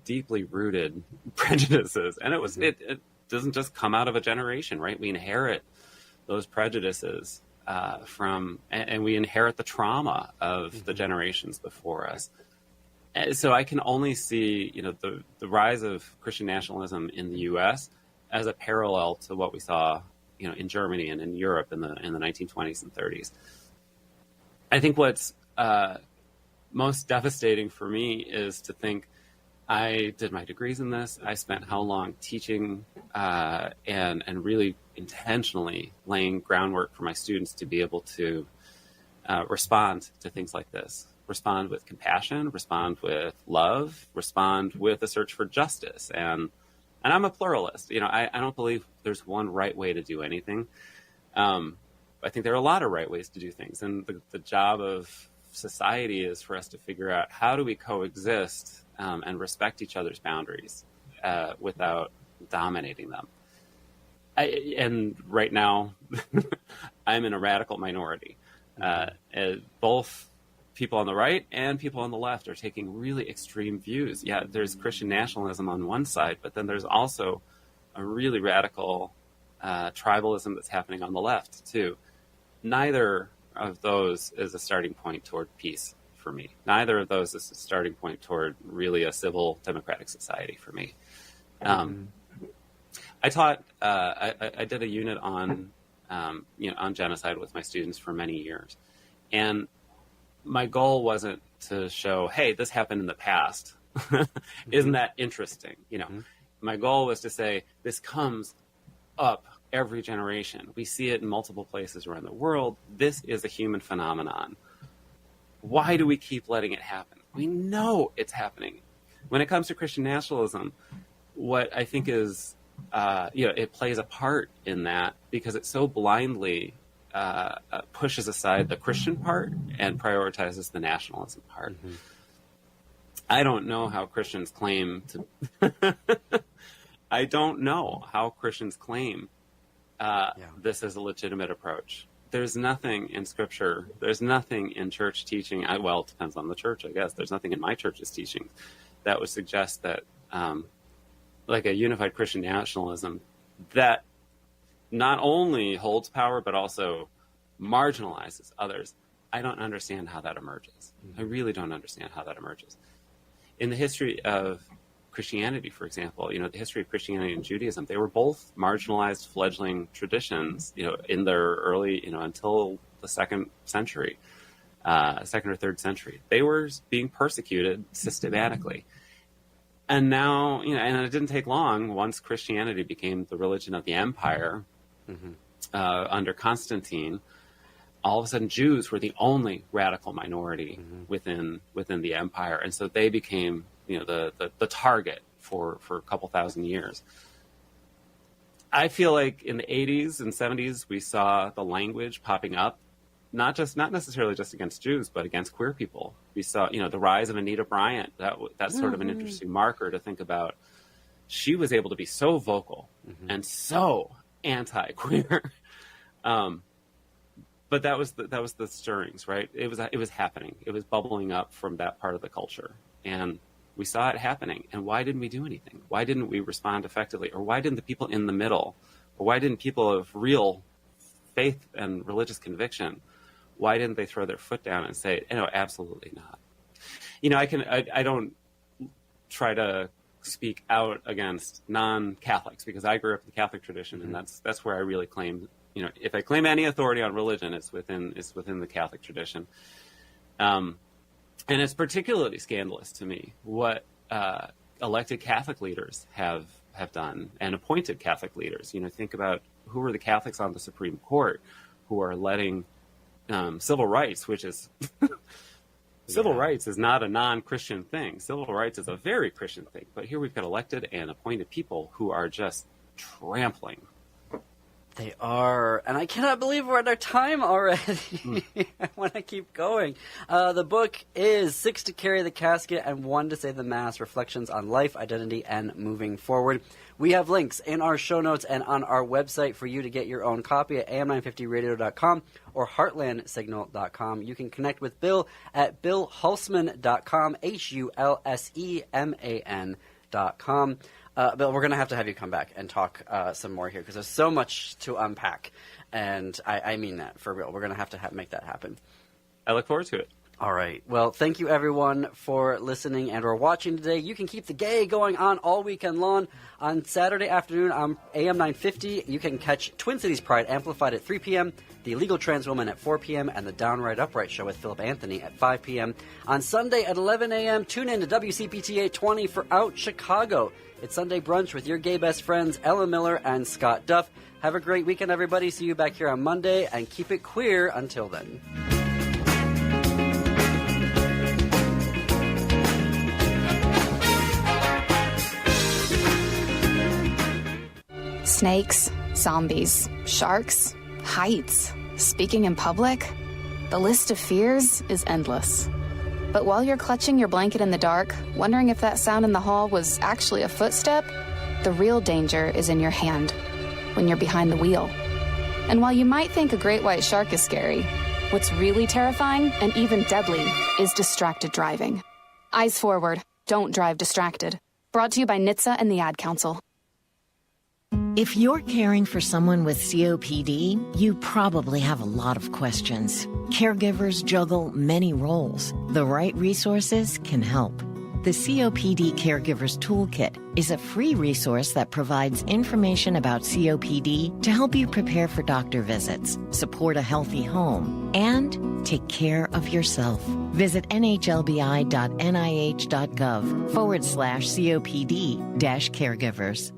deeply rooted prejudices. And it doesn't just come out of a generation, right? We inherit those prejudices and we inherit the trauma of the generations before us. And so I can only see, the rise of Christian nationalism in the U.S. as a parallel to what we saw, in Germany and in Europe in the 1920s and 30s. I think what's most devastating for me is to think I did my degrees in this. I spent how long teaching and really intentionally laying groundwork for my students to be able to respond to things like this. Respond with compassion, respond with love, respond with a search for justice. And I'm a pluralist. I don't believe there's one right way to do anything. I think there are a lot of right ways to do things. And the job of society is for us to figure out how do we coexist and respect each other's boundaries without dominating them. And right now, I'm in a radical minority. Both people on the right and people on the left are taking really extreme views. Yeah, there's Christian nationalism on one side, but then there's also a really radical tribalism that's happening on the left, too. Neither of those is a starting point toward peace for me. Neither of those is a starting point toward really a civil democratic society for me. I taught, I did a unit on, on genocide with my students for many years. And my goal wasn't to show, hey, this happened in the past. Isn't that interesting? My goal was to say, this comes up every generation. We see it in multiple places around the world. This is a human phenomenon. Why do we keep letting it happen? We know it's happening. When it comes to Christian nationalism, what I think is, it plays a part in that because it so blindly pushes aside the Christian part and prioritizes the nationalism part. I don't know how Christians claim to... I don't know how Christians claim this is a legitimate approach. There's nothing in Scripture. There's nothing in church teaching. Well, it depends on the church, I guess. There's nothing in my church's teaching that would suggest that like a unified Christian nationalism that not only holds power, but also marginalizes others. I don't understand how that emerges. I really don't understand how that emerges. In the history of Christianity, for example, the history of Christianity and Judaism, they were both marginalized fledgling traditions, in their early, until the second or third century. They were being persecuted systematically. And now, and it didn't take long once Christianity became the religion of the empire under Constantine. All of a sudden, Jews were the only radical minority within the empire, and so they became, the target for a couple thousand years. I feel like in the 80s and 70s, we saw the language popping up, not necessarily just against Jews, but against queer people. We saw, the rise of Anita Bryant. That's sort of an interesting marker to think about. She was able to be so vocal and so anti-queer. But that was the stirrings, right? It was happening. It was bubbling up from that part of the culture, and we saw it happening. And why didn't we do anything? Why didn't we respond effectively? Or why didn't the people in the middle, or why didn't people of real faith and religious conviction, why didn't they throw their foot down and say, absolutely not? I don't try to speak out against non-Catholics because I grew up in the Catholic tradition, and that's where I really claim. If I claim any authority on religion, it's within the Catholic tradition. And it's particularly scandalous to me what elected Catholic leaders have done, and appointed Catholic leaders. Think about who are the Catholics on the Supreme Court who are letting civil rights, which is civil rights is not a non-Christian thing. Civil rights is a very Christian thing. But here we've got elected and appointed people who are just trampling. They are, and I cannot believe we're at our time already. I want to keep going. The book is 6 to Carry the Casket and 1 to Say the Mass, Reflections on Life, Identity, and Moving Forward. We have links in our show notes and on our website for you to get your own copy at am950radio.com or heartlandsignal.com. You can connect with Bill at billhulsman.com, HULSEMAN.com. weekdays.com. Bill, we're going to have you come back and talk some more here because there's so much to unpack. And I mean that for real. We're going to have make that happen. I look forward to it. All right. Well, thank you, everyone, for listening and or watching today. You can keep the gay going on all weekend long. On Saturday afternoon on AM 950, you can catch Twin Cities Pride Amplified at 3 p.m., The Illegal Trans Woman at 4 p.m., and The Downright Upright Show with Philip Anthony at 5 p.m. On Sunday at 11 a.m., tune in to WCPT 820 for Out Chicago. It's Sunday brunch with your gay best friends, Ella Miller and Scott Duff. Have a great weekend, everybody. See you back here on Monday, and keep it queer until then. Snakes, zombies, sharks, heights, speaking in public. The list of fears is endless. But while you're clutching your blanket in the dark, wondering if that sound in the hall was actually a footstep, the real danger is in your hand, when you're behind the wheel. And while you might think a great white shark is scary, what's really terrifying and even deadly is distracted driving. Eyes forward, don't drive distracted. Brought to you by NHTSA and the Ad Council. If you're caring for someone with COPD, you probably have a lot of questions. Caregivers juggle many roles. The right resources can help. The COPD Caregivers Toolkit is a free resource that provides information about COPD to help you prepare for doctor visits, support a healthy home, and take care of yourself. Visit nhlbi.nih.gov/COPD-caregivers.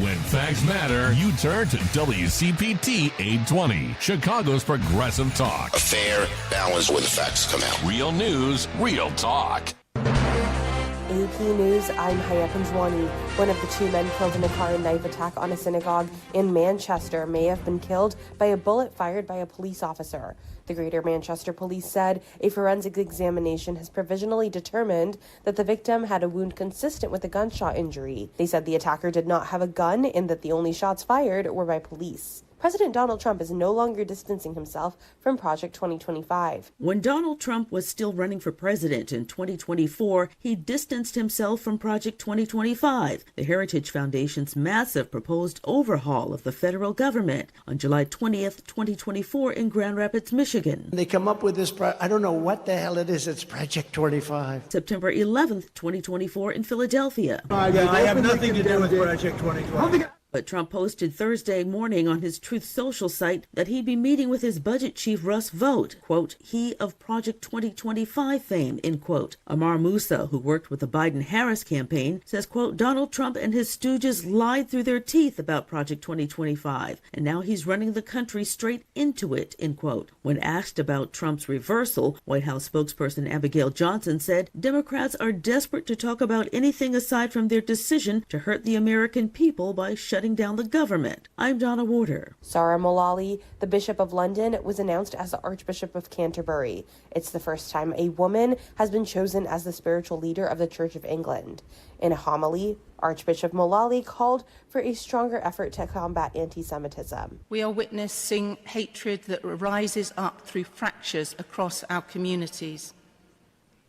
When facts matter, you turn to WCPT 820, Chicago's progressive talk. A fair balance where the facts come out. Real news, real talk. AP News, I'm Haya Panjwani. One of the two men killed in a car and knife attack on a synagogue in Manchester may have been killed by a bullet fired by a police officer. The Greater Manchester Police said a forensic examination has provisionally determined that the victim had a wound consistent with a gunshot injury. They said the attacker did not have a gun and that the only shots fired were by police. President Donald Trump is no longer distancing himself from Project 2025. When Donald Trump was still running for president in 2024, he distanced himself from Project 2025, the Heritage Foundation's massive proposed overhaul of the federal government, on July 20th, 2024 in Grand Rapids, Michigan. They come up with this, I don't know what the hell it is, it's Project 25. September 11th, 2024 in Philadelphia. I have nothing to do with Project 2025. But Trump posted Thursday morning on his Truth Social site that he'd be meeting with his budget chief, Russ Vought, quote, he of Project 2025 fame, end quote. Amar Moussa, who worked with the Biden-Harris campaign, says, quote, Donald Trump and his stooges lied through their teeth about Project 2025, and now he's running the country straight into it, end quote. When asked about Trump's reversal, White House spokesperson Abigail Johnson said Democrats are desperate to talk about anything aside from their decision to hurt the American people by shutting down the government. I'm Donna Warder. Sarah Mullally, the Bishop of London, was announced as the Archbishop of Canterbury. It's the first time a woman has been chosen as the spiritual leader of the Church of England. In a homily, Archbishop Mullally called for a stronger effort to combat anti-Semitism. We are witnessing hatred that rises up through fractures across our communities.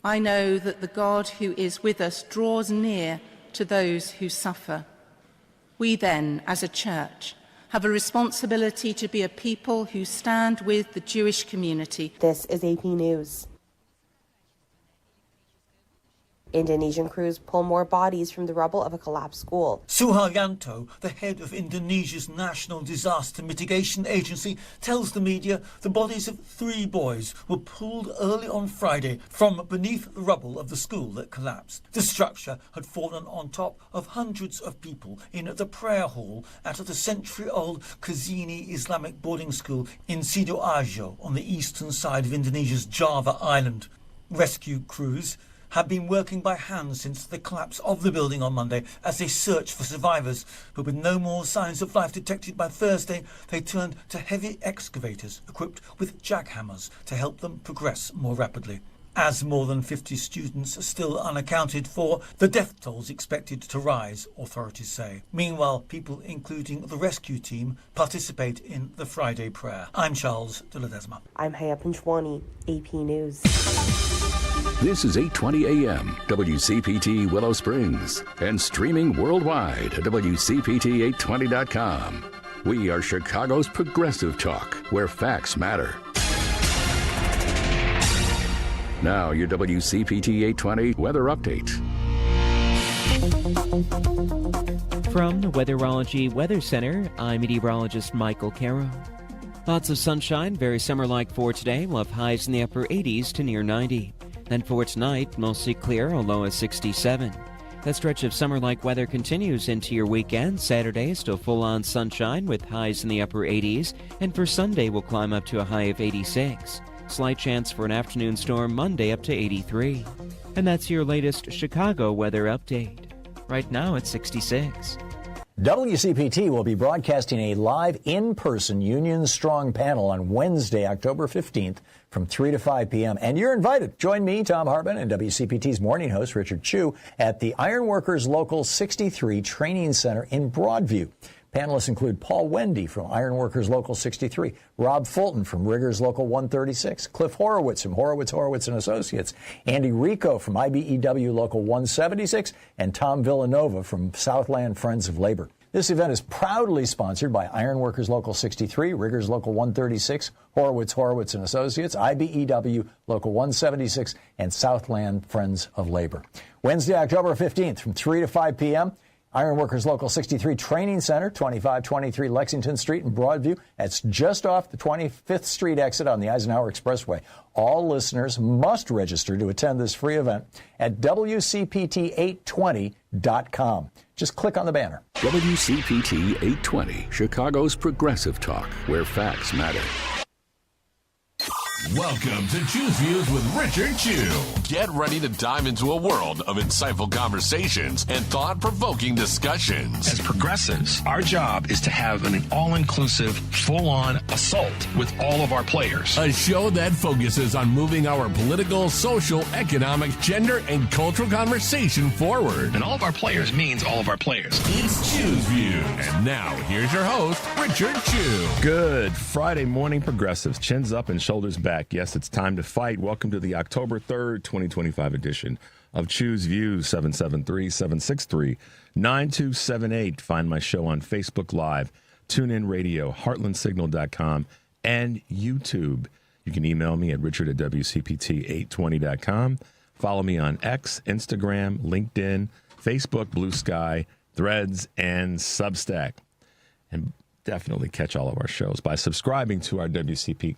I know that the God who is with us draws near to those who suffer. We then, as a church, have a responsibility to be a people who stand with the Jewish community. This is AP News. Indonesian crews pull more bodies from the rubble of a collapsed school. Suharyanto, the head of Indonesia's National Disaster Mitigation Agency, tells the media the bodies of 3 boys were pulled early on Friday from beneath the rubble of the school that collapsed. The structure had fallen on top of hundreds of people in the prayer hall at the century-old Kazini Islamic boarding school in Sidoarjo on the eastern side of Indonesia's Java island. Rescue crews have been working by hand since the collapse of the building on Monday as they search for survivors. But with no more signs of life detected by Thursday, they turned to heavy excavators equipped with jackhammers to help them progress more rapidly. As more than 50 students are still unaccounted for, the death toll is expected to rise, authorities say. Meanwhile, people including the rescue team participate in the Friday prayer. I'm Charles de Ledesma. I'm Haya Panchwani, AP News. This is 8:20 a.m. WCPT Willow Springs and streaming worldwide at WCPT820.com. We are Chicago's progressive talk, where facts matter. Now, your WCPT 820 weather update. From the Weatherology Weather Center, I'm meteorologist Michael Caro. Lots of sunshine, very summer-like for today. We'll have highs in the upper 80s to near 90. Then for tonight, mostly clear, a low of 67. That stretch of summer-like weather continues into your weekend. Saturday, still full-on sunshine with highs in the upper 80s. And for Sunday, we'll climb up to a high of 86. Slight chance for an afternoon storm Monday up to 83. And that's your latest Chicago weather update. Right now it's 66. WCPT will be broadcasting a live in-person Union Strong panel on Wednesday, October 15th from 3 to 5 p.m. And you're invited. Join me, Tom Hartman, and WCPT's morning host, Richard Chu, at the Ironworkers Local 63 Training Center in Broadview. Panelists include Paul Wendy from Ironworkers Local 63, Rob Fulton from Riggers Local 136, Cliff Horowitz from Horowitz & Associates, Andy Rico from IBEW Local 176, and Tom Villanova from Southland Friends of Labor. This event is proudly sponsored by Ironworkers Local 63, Riggers Local 136, Horowitz & Associates, IBEW Local 176, and Southland Friends of Labor. Wednesday, October 15th from 3 to 5 p.m., Ironworkers Local 63 Training Center, 2523 Lexington Street in Broadview. That's just off the 25th Street exit on the Eisenhower Expressway. All listeners must register to attend this free event at WCPT820.com. Just click on the banner. WCPT 820, Chicago's progressive talk, where facts matter. Welcome to Choose Views with Richard Chu. Get ready to dive into a world of insightful conversations and thought-provoking discussions. As progressives, our job is to have an all-inclusive, full-on assault with all of our players. A show that focuses on moving our political, social, economic, gender, and cultural conversation forward. And all of our players means all of our players. It's Choose Views. And now, here's your host, Richard Chu. Good Friday morning, progressives. Chins up and shoulders back. Yes, it's time to fight. Welcome to the October 3rd, 2025 edition of Choose Views, 773-763-9278. Find my show on Facebook Live, TuneIn Radio, heartlandsignal.com, and YouTube. You can email me at richard@wcpt820.com. Follow me on X, Instagram, LinkedIn, Facebook, Blue Sky, Threads, and Substack. And definitely catch all of our shows by subscribing to our WCPT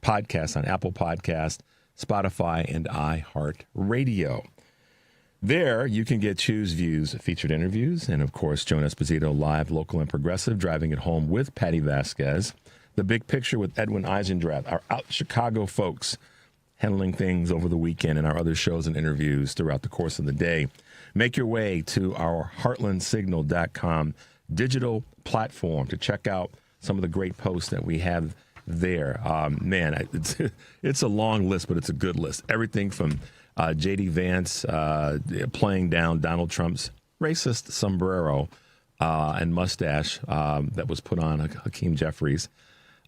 podcast on Apple Podcast, Spotify, and iHeartRadio. There, you can get Choose Views featured interviews, and of course, Joan Esposito live, local and progressive, driving it home with Patty Vasquez. The Big Picture with Edwin Eisendrath, our out Chicago folks handling things over the weekend, and our other shows and interviews throughout the course of the day. Make your way to our heartlandsignal.com digital platform to check out some of the great posts that we have there. Man, it's a long list, but it's a good list. Everything from J.D. Vance playing down Donald Trump's racist sombrero and mustache that was put on Hakeem Jeffries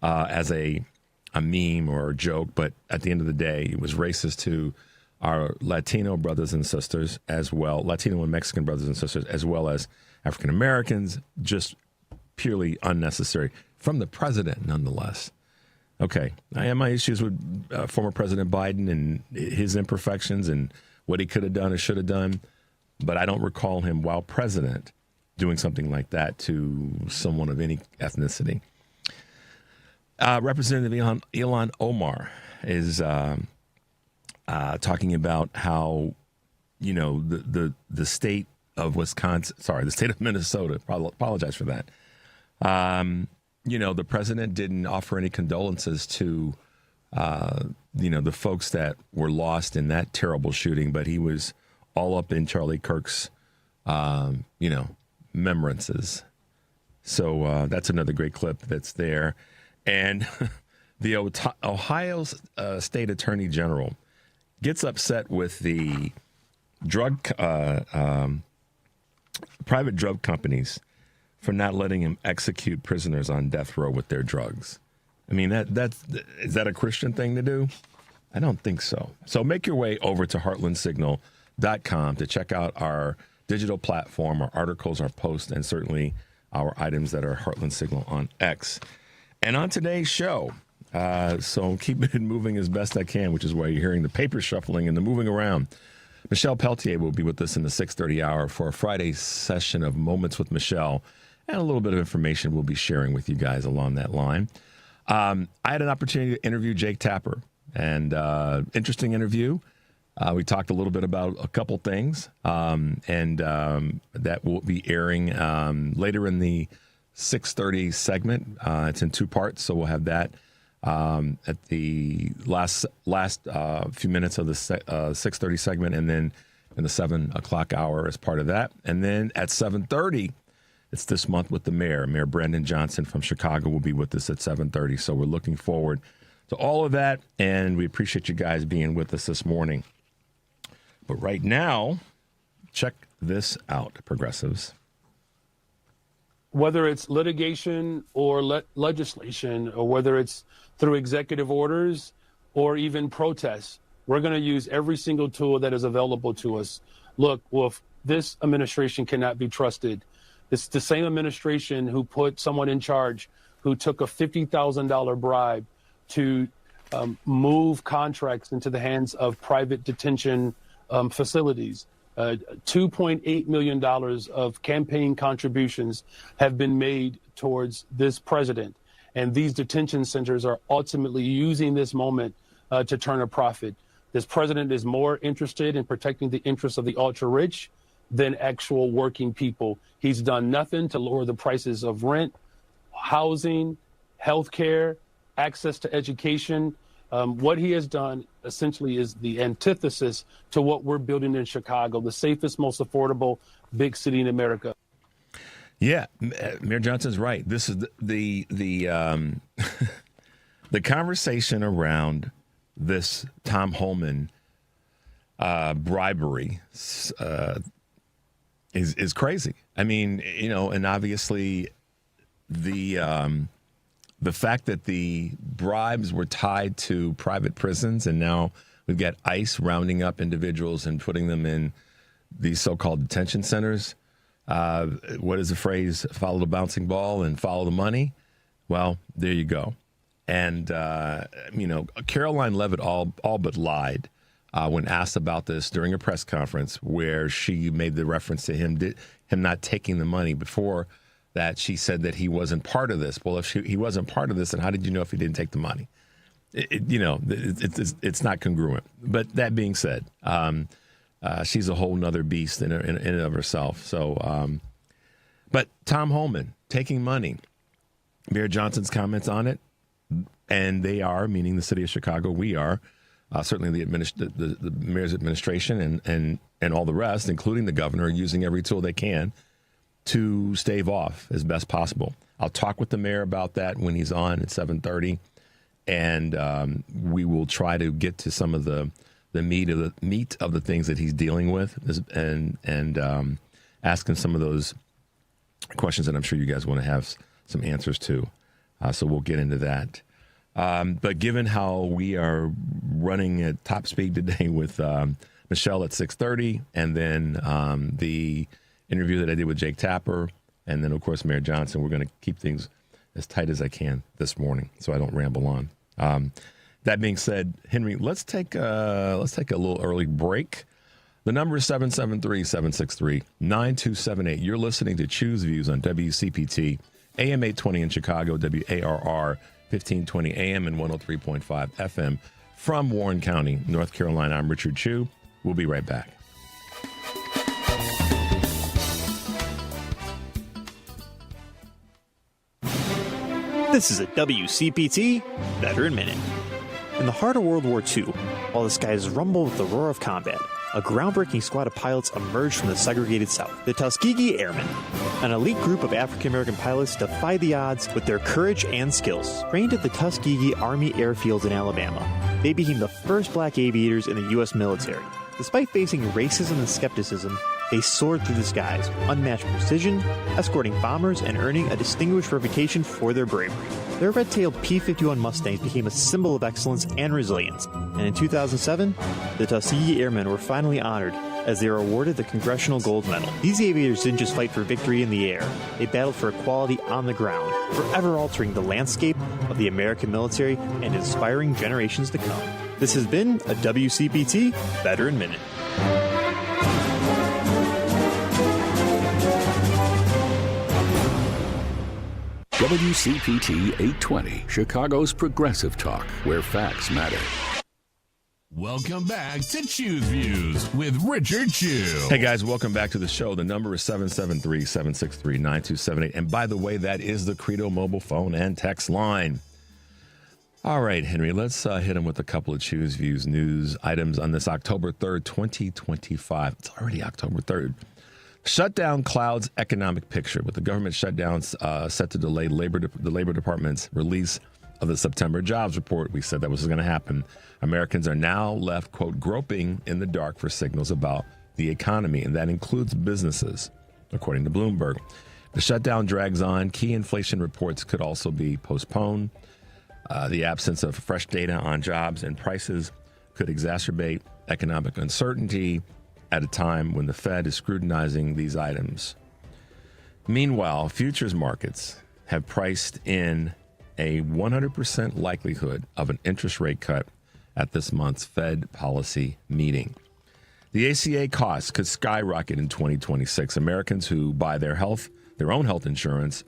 as a meme or a joke, but at the end of the day, it was racist to our Latino brothers and sisters as well, Latino and Mexican brothers and sisters, as well as African Americans, just purely unnecessary from the president, nonetheless. Okay, I have my issues with former President Biden and his imperfections and what he could have done or should have done, but I don't recall him, while president, doing something like that to someone of any ethnicity. Representative Ilhan Omar is talking about how, you know, the state of Wisconsin, the state of Minnesota, apologize for that. You know, the president didn't offer any condolences to, you know, the folks that were lost in that terrible shooting, but he was all up in Charlie Kirk's, you know, remembrances. So that's another great clip that's there. And the Ohio State Attorney General gets upset with the private drug companies for not letting him execute prisoners on death row with their drugs. I mean, is that a Christian thing to do? I don't think so. So make your way over to heartlandsignal.com to check out our digital platform, our articles, our posts, and certainly our items that are Heartland Signal on X. And on today's show, so keep it moving as best I can, which is why you're hearing the paper shuffling and the moving around. Michelle Peltier will be with us in the 6:30 hour for a Friday session of Moments with Michelle, and a little bit of information we'll be sharing with you guys along that line. I had an opportunity to interview Jake Tapper, and interesting interview. We talked a little bit about a couple things, and that will be airing later in the 6:30 segment. It's in two parts, so we'll have that at the last few minutes of the 6:30 segment, and then in the 7 o'clock hour as part of that. And then at 7:30, it's this month with the mayor. Mayor Brandon Johnson from Chicago will be with us at 7:30. So we're looking forward to all of that, and we appreciate you guys being with us this morning. But right now, check this out, progressives. Whether it's litigation or legislation, or whether it's through executive orders or even protests, we're going to use every single tool that is available to us. Look, Wolf, this administration cannot be trusted. It's the same administration who put someone in charge who took a $50,000 bribe to move contracts into the hands of private detention facilities. $2.8 million of campaign contributions have been made towards this president. And these detention centers are ultimately using this moment to turn a profit. This president is more interested in protecting the interests of the ultra-rich than actual working people. He's done nothing to lower the prices of rent, housing, healthcare, access to education. What he has done essentially is the antithesis to what we're building in Chicago, the safest, most affordable big city in America. Yeah, Mayor Johnson's right. This is the the conversation around this Tom Holman bribery is crazy. I mean, you know, and obviously the fact that the bribes were tied to private prisons, and now we've got ICE rounding up individuals and putting them in these so-called detention centers. What is the phrase? Follow the bouncing ball and follow the money. Well, there you go. And, you know, Caroline Leavitt all but lied when asked about this during a press conference where she made the reference to him not taking the money. Before that, she said that he wasn't part of this. Well, if he wasn't part of this, then how did you know if he didn't take the money? It's not congruent. But that being said, she's a whole nother beast in and of herself. So, but Tom Holman taking money, Mayor Johnson's comments on it, and they are, meaning the city of Chicago, we are, certainly the mayor's administration and all the rest, including the governor, using every tool they can to stave off as best possible. I'll talk with the mayor about that when he's on at 7:30, and we will try to get to some of the meat of the things that he's dealing with, and asking some of those questions that I'm sure you guys want to have some answers to. So we'll get into that. But given how we are running at top speed today with Michelle at 6:30, and then the interview that I did with Jake Tapper, and then, of course, Mayor Johnson, we're going to keep things as tight as I can this morning so I don't ramble on. That being said, Henry, let's take a little early break. The number is 773-763-9278. You're listening to Choose Views on WCPT, AM 820 in Chicago, WARR 1520 AM and 103.5 FM from Warren County, North Carolina. I'm Richard Chu. We'll be right back. This is a WCPT Veteran Minute. In the heart of World War II, while the skies rumbled with the roar of combat, a groundbreaking squad of pilots emerged from the segregated South, the Tuskegee Airmen. An elite group of African-American pilots defied the odds with their courage and skills. Trained at the Tuskegee Army Airfields in Alabama, they became the first black aviators in the U.S. military. Despite facing racism and skepticism, they soared through the skies, unmatched precision, escorting bombers and earning a distinguished reputation for their bravery. Their red-tailed P-51 Mustangs became a symbol of excellence and resilience, and in 2007, the Tuskegee Airmen were finally honored as they were awarded the Congressional Gold Medal. These aviators didn't just fight for victory in the air, they battled for equality on the ground, forever altering the landscape of the American military and inspiring generations to come. This has been a WCPT Veteran Minute. WCPT 820, Chicago's progressive talk, where facts matter. Welcome back to Choose Views with Richard Chew. Hey guys, welcome back to the show. The number is 773-763-9278. And by the way, that is the Credo mobile phone and text line. All right, Henry, let's hit him with a couple of Choose Views news items on this October 3rd, 2025. It's already October 3rd. Shutdown clouds economic picture, with the government shutdowns set to delay the Labor Department's release of the September jobs report. We said that was going to happen. Americans are now left, quote, groping in the dark for signals about the economy, and that includes businesses, according to Bloomberg. The shutdown drags on. Key inflation reports could also be postponed. The absence of fresh data on jobs and prices could exacerbate economic uncertainty at a time when the Fed is scrutinizing these items. Meanwhile, futures markets have priced in a 100% likelihood of an interest rate cut at this month's Fed policy meeting. The ACA costs could skyrocket in 2026. Americans who buy their own health insurance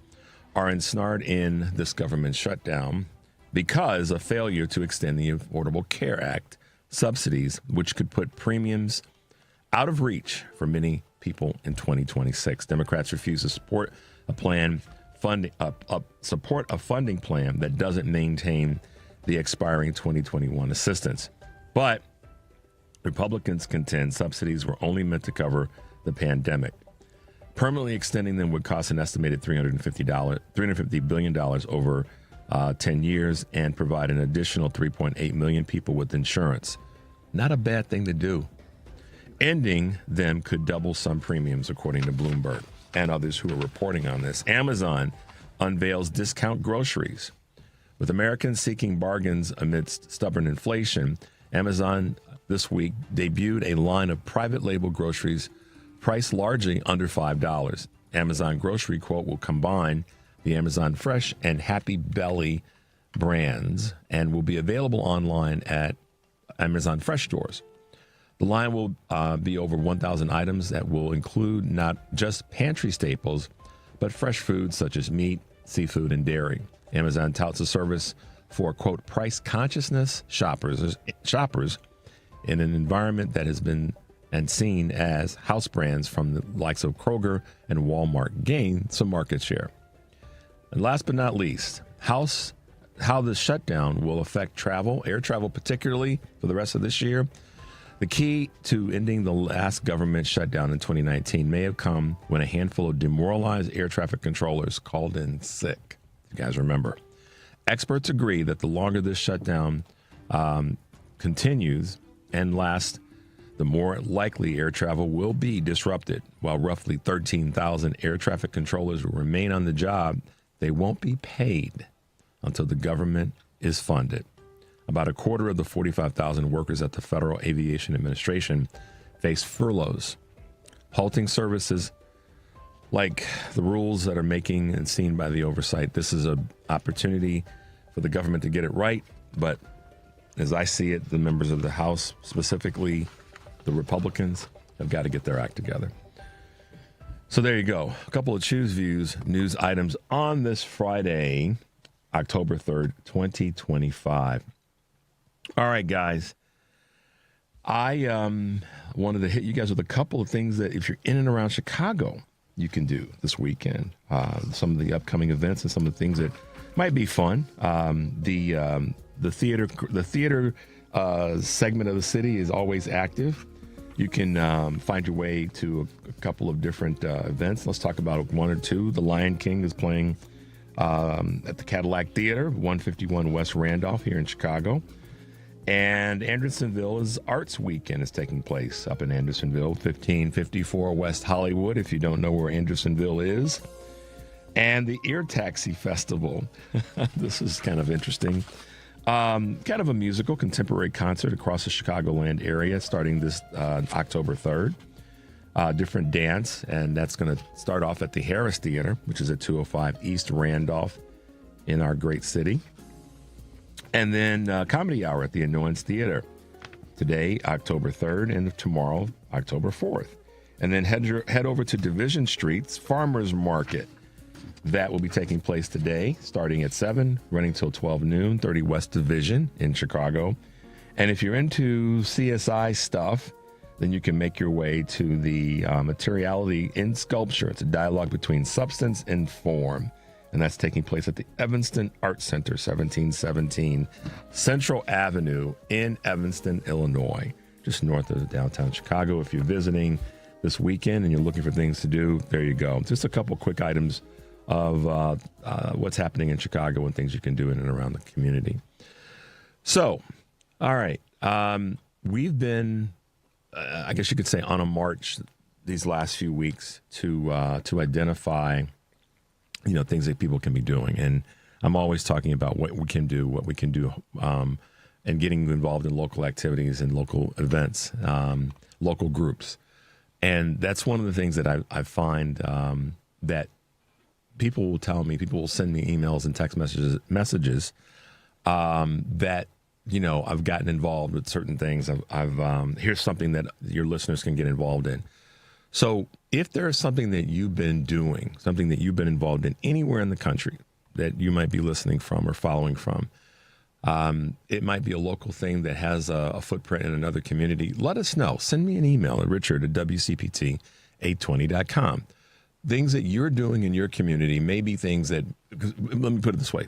are ensnared in this government shutdown because of failure to extend the Affordable Care Act subsidies, which could put premiums out of reach for many people in 2026. Democrats refuse to support a funding plan that doesn't maintain the expiring 2021 assistance. But Republicans contend subsidies were only meant to cover the pandemic. Permanently extending them would cost an estimated $350 billion over 10 years and provide an additional 3.8 million people with insurance. Not a bad thing to do. Ending them could double some premiums, according to Bloomberg and others who are reporting on this. Amazon unveils discount groceries. With Americans seeking bargains amidst stubborn inflation, Amazon this week debuted a line of private label groceries priced largely under $5. Amazon Grocery, quote, will combine the Amazon Fresh and Happy Belly brands and will be available online at Amazon Fresh stores. The line will be over 1,000 items that will include not just pantry staples, but fresh foods such as meat, seafood, and dairy. Amazon touts a service for, quote, price consciousness shoppers in an environment that has been and seen as house brands from the likes of Kroger and Walmart gain some market share. And last but not least, how the shutdown will affect air travel, particularly for the rest of this year. The key to ending the last government shutdown in 2019 may have come when a handful of demoralized air traffic controllers called in sick. You guys remember. Experts agree that the longer this shutdown continues and lasts, the more likely air travel will be disrupted. While roughly 13,000 air traffic controllers will remain on the job, they won't be paid until the government is funded. About a quarter of the 45,000 workers at the Federal Aviation Administration face furloughs, halting services like the rules that are making and seen by the oversight. This is an opportunity for the government to get it right, but as I see it, the members of the House, specifically the Republicans, have got to get their act together. So there you go. A couple of Choose Views news items on this Friday, October 3rd, 2025. All right, guys. I wanted to hit you guys with a couple of things that if you're in and around Chicago, you can do this weekend. Some of the upcoming events and some of the things that might be fun. The theater segment of the city is always active. You can find your way to a couple of different events. Let's talk about one or two. The Lion King is playing at the Cadillac Theater, 151 West Randolph here in Chicago. And Andersonville's Arts Weekend is taking place up in Andersonville, 1554 West Hollywood, if you don't know where Andersonville is. And the Ear Taxi Festival. This is kind of interesting. Kind of a musical contemporary concert across the Chicagoland area starting this October 3rd. Different dance, and that's going to start off at the Harris Theater, which is at 205 East Randolph in our great city. And then Comedy Hour at the Annoyance Theater today, October 3rd, and tomorrow, October 4th. And then head over to Division Street's Farmers Market. That will be taking place today, starting at 7, running till 12 noon, 30 West Division in Chicago. And if you're into CSI stuff, then you can make your way to the Materiality in Sculpture. It's a dialogue between substance and form. And that's taking place at the Evanston Arts Center, 1717 Central Avenue in Evanston, Illinois, just north of downtown Chicago. If you're visiting this weekend and you're looking for things to do, there you go. Just a couple quick items of what's happening in Chicago and things you can do in and around the community. So, all right. We've been, I guess you could say, on a march these last few weeks to identify things that people can be doing. And I'm always talking about what we can do, and getting involved in local activities and local events, local groups. And that's one of the things that I find that people will tell me, people will send me emails and text messages that, I've gotten involved with certain things. Here's something that your listeners can get involved in. So if there is something that you've been doing, something that you've been involved in anywhere in the country that you might be listening from or following from, it might be a local thing that has a footprint in another community, let us know. Send me an email at richard@WCPT820.com. Things that you're doing in your community may be things that, let me put it this way.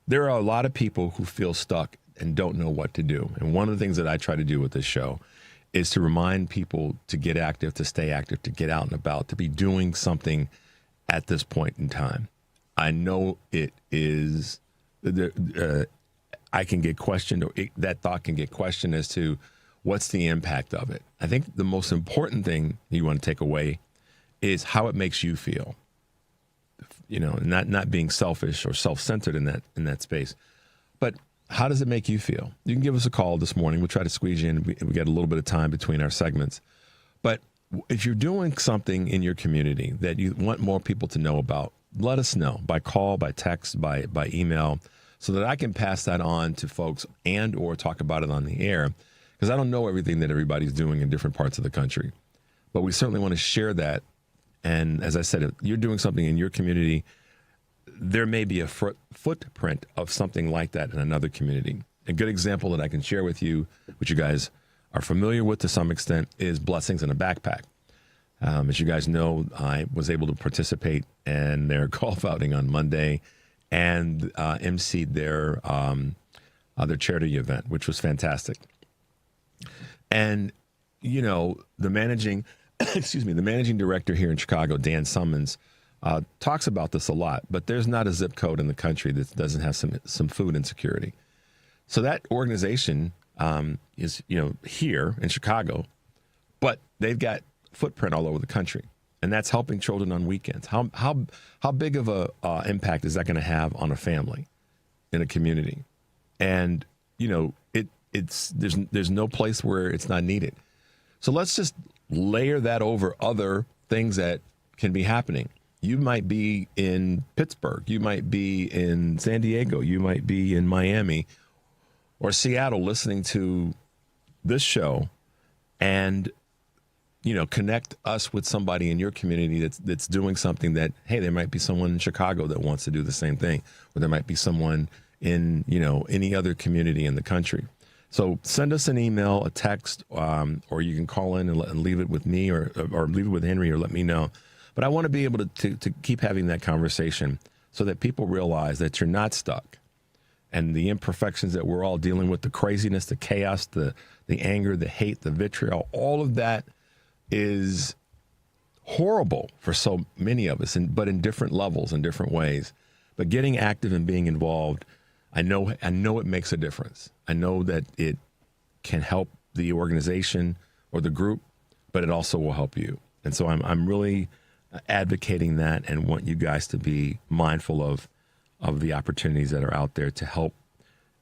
There are a lot of people who feel stuck and don't know what to do. And one of the things that I try to do with this show is to remind people to get active, to stay active, to get out and about, to be doing something at this point in time. I know it is, I can get questioned, or that thought can get questioned as to what's the impact of it. I think the most important thing you want to take away is how it makes you feel. Not being selfish or self-centered in that space, but how does it make you feel? You can give us a call this morning. We'll try to squeeze you in. We got a little bit of time between our segments. But if you're doing something in your community that you want more people to know about, let us know by call, by text, by email, so that I can pass that on to folks and or talk about it on the air, because I don't know everything that everybody's doing in different parts of the country. But we certainly want to share that. And as I said, if you're doing something in your community, there may be a footprint of something like that in another community. A good example that I can share with you, which you guys are familiar with to some extent, is Blessings in a Backpack. As you guys know, I was able to participate in their golf outing on Monday and emceed their charity event, which was fantastic. And, the managing director here in Chicago, Dan Summons, talks about this a lot, but there's not a zip code in the country that doesn't have some food insecurity. So that organization is here in Chicago, but they've got footprint all over the country, and that's helping children on weekends. How big of a impact is that going to have on a family in a community? And there's no place where it's not needed. So let's just layer that over other things that can be happening. You might be in Pittsburgh, you might be in San Diego, you might be in Miami or Seattle listening to this show, and connect us with somebody in your community that's doing something that, hey, there might be someone in Chicago that wants to do the same thing, or there might be someone in any other community in the country. So send us an email, a text, or you can call in and leave it with me or leave it with Henry, or let me know. But I want to be able to keep having that conversation so that people realize that you're not stuck and the imperfections that we're all dealing with, the craziness, the chaos, the anger, the hate, the vitriol, all of that is horrible for so many of us, but in different levels, in different ways. But getting active and being involved, I know it makes a difference. I know that it can help the organization or the group, but it also will help you. And so I'm really advocating that and want you guys to be mindful of the opportunities that are out there to help,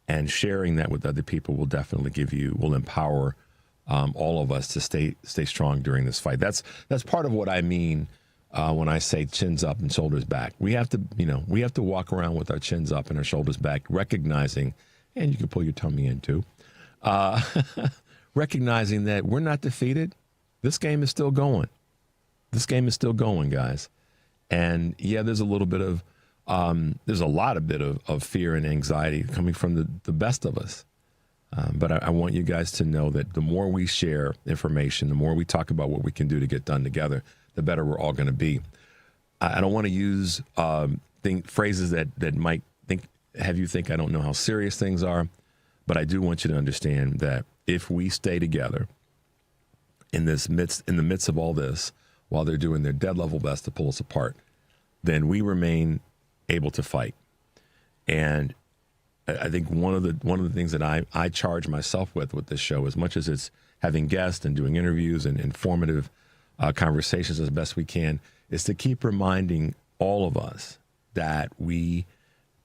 and sharing that with other people will definitely will empower all of us to stay strong during this fight. That's part of what I mean when I say chins up and shoulders back. We have to walk around with our chins up and our shoulders back, recognizing, and you can pull your tummy in too, recognizing that we're not defeated. This game is still going. This game is still going, guys. And yeah, there's a lot of fear and anxiety coming from the best of us. But I want you guys to know that the more we share information, the more we talk about what we can do to get done together, the better we're all going to be. I don't want to use phrases that might have you think I don't know how serious things are, but I do want you to understand that if we stay together in the midst of all this, while they're doing their dead level best to pull us apart, then we remain able to fight. And I think one of the things that I charge myself with this show, as much as it's having guests and doing interviews and informative conversations as best we can, is to keep reminding all of us that we,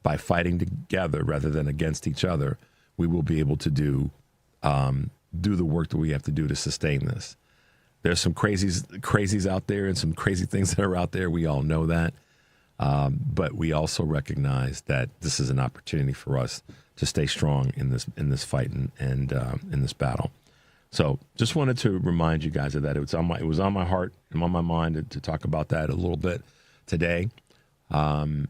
by fighting together rather than against each other, we will be able to do the work that we have to do to sustain this. There's some crazies out there and some crazy things that are out there. We all know that. But we also recognize that this is an opportunity for us to stay strong in this fight and in this battle. So just wanted to remind you guys of that. It was on my heart and on my mind to talk about that a little bit today. And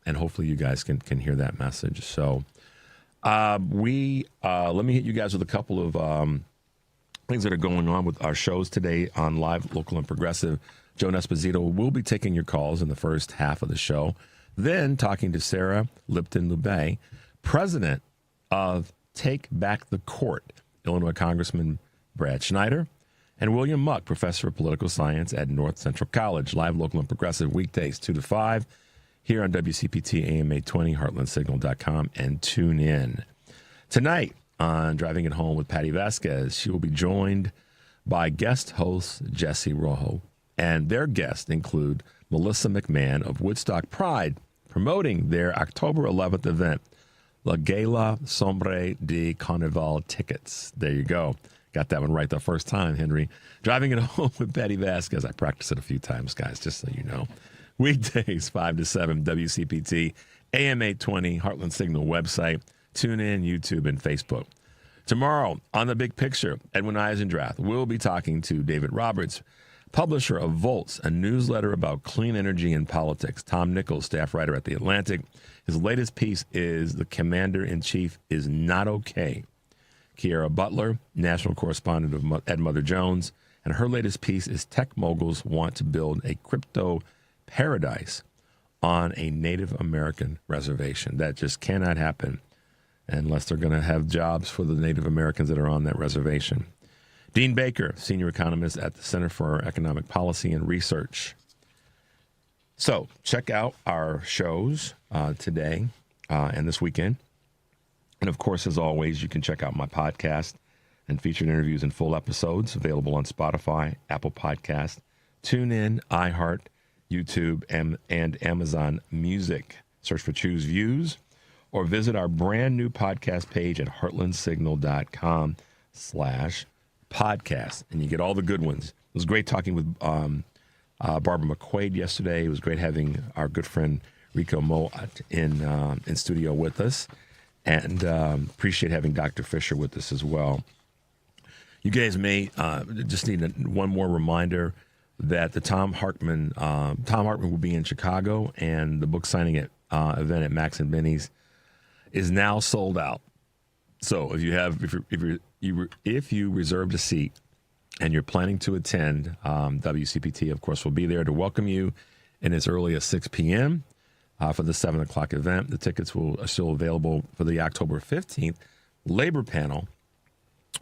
hopefully you guys can hear that message. So let me hit you guys with a couple of things that are going on with our shows today on Live, Local, and Progressive. Joan Esposito will be taking your calls in the first half of the show. Then talking to Sarah Lipton-Lubay, president of Take Back the Court, Illinois Congressman Brad Schneider, and William Muck, professor of political science at North Central College. Live, Local, and Progressive weekdays 2 to 5 here on WCPT AM 820, heartlandsignal.com, and tune in. Tonight on Driving It Home with Patty Vasquez, she will be joined by guest host Jesse Rojo. And their guests include Melissa McMahon of Woodstock Pride, promoting their October 11th event, La Gala Sombre de Carnival tickets. There you go. Got that one right the first time, Henry. Driving It Home with Patty Vasquez. I practiced it a few times, guys, just so you know. Weekdays, 5 to 7, WCPT, AM 820, Heartland Signal website. Tune in, YouTube, and Facebook. Tomorrow, on The Big Picture, Edwin Eisendrath will be talking to David Roberts, publisher of Volts, a newsletter about clean energy and politics. Tom Nichols, staff writer at The Atlantic. His latest piece is The Commander-in-Chief is Not Okay. Kiara Butler, national correspondent of Mother Jones, and her latest piece is Tech Moguls Want to Build a Crypto Paradise on a Native American Reservation. That just cannot happen unless they're going to have jobs for the Native Americans that are on that reservation. Dean Baker, senior economist at the Center for Economic Policy and Research. So check out our shows today and this weekend. And of course, as always, you can check out my podcast and featured interviews and full episodes available on Spotify, Apple Podcast, TuneIn, iHeart, YouTube, and Amazon Music. Search for Choose Views or visit our brand new podcast page at heartlandsignal.com/podcast, and you get all the good ones. It was great talking with Barbara McQuaid yesterday. It was great having our good friend Rico Moat in studio with us, and appreciate having Dr. Fisher with us as well. You guys may just need one more reminder that the Tom Hartman will be in Chicago, and the book signing event at Max and Benny's is now sold out. So if you reserved a seat and you're planning to attend, WCPT, of course, will be there to welcome you in as early as 6 p.m. for the 7 o'clock event. The tickets are still available for the October 15th labor panel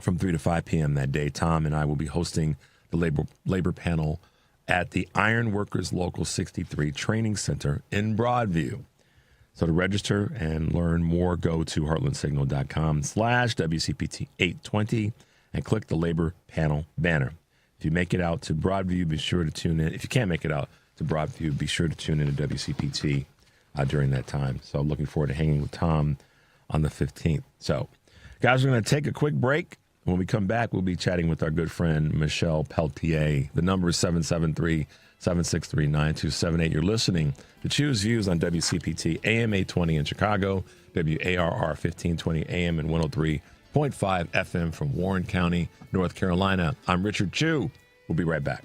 from 3 to 5 p.m. that day. Tom and I will be hosting the labor panel at the Iron Workers Local 63 Training Center in Broadview. So to register and learn more, go to heartlandsignal.com/WCPT820 and click the labor panel banner. If you make it out to Broadview, be sure to tune in. If you can't make it out to Broadview, be sure to tune in to WCPT during that time. So looking forward to hanging with Tom on the 15th. So, guys, we're going to take a quick break. When we come back, we'll be chatting with our good friend, Michelle Peltier. The number is 773-763-9278. You're listening to Choose Views on WCPT, AM 820 in Chicago, WARR 1520 AM and 103.5 FM from Warren County, North Carolina. I'm Richard Chu. We'll be right back.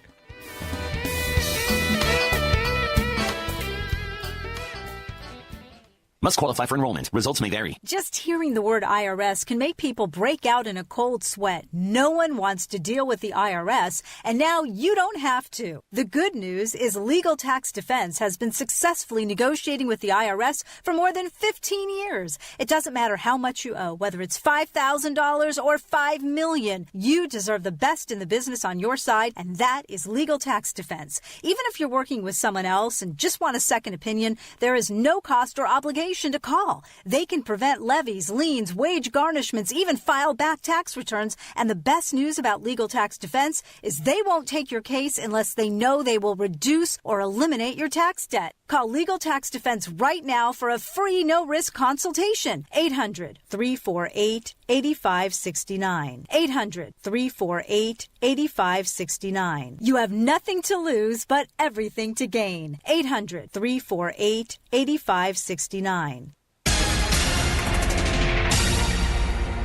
Must qualify for enrollment. Results may vary. Just hearing the word IRS can make people break out in a cold sweat. No one wants to deal with the IRS, and now you don't have to. The good news is Legal Tax Defense has been successfully negotiating with the IRS for more than 15 years. It doesn't matter how much you owe, whether it's $5,000 or $5 million. You deserve the best in the business on your side, and that is Legal Tax Defense. Even if you're working with someone else and just want a second opinion, there is no cost or obligation to call. They can prevent levies, liens, wage garnishments, even file back tax returns. And the best news about Legal Tax Defense is they won't take your case unless they know they will reduce or eliminate your tax debt. Call Legal Tax Defense right now for a free no-risk consultation. 800-348-8569. 800-348-8569. You have nothing to lose but everything to gain. 800-348-8569.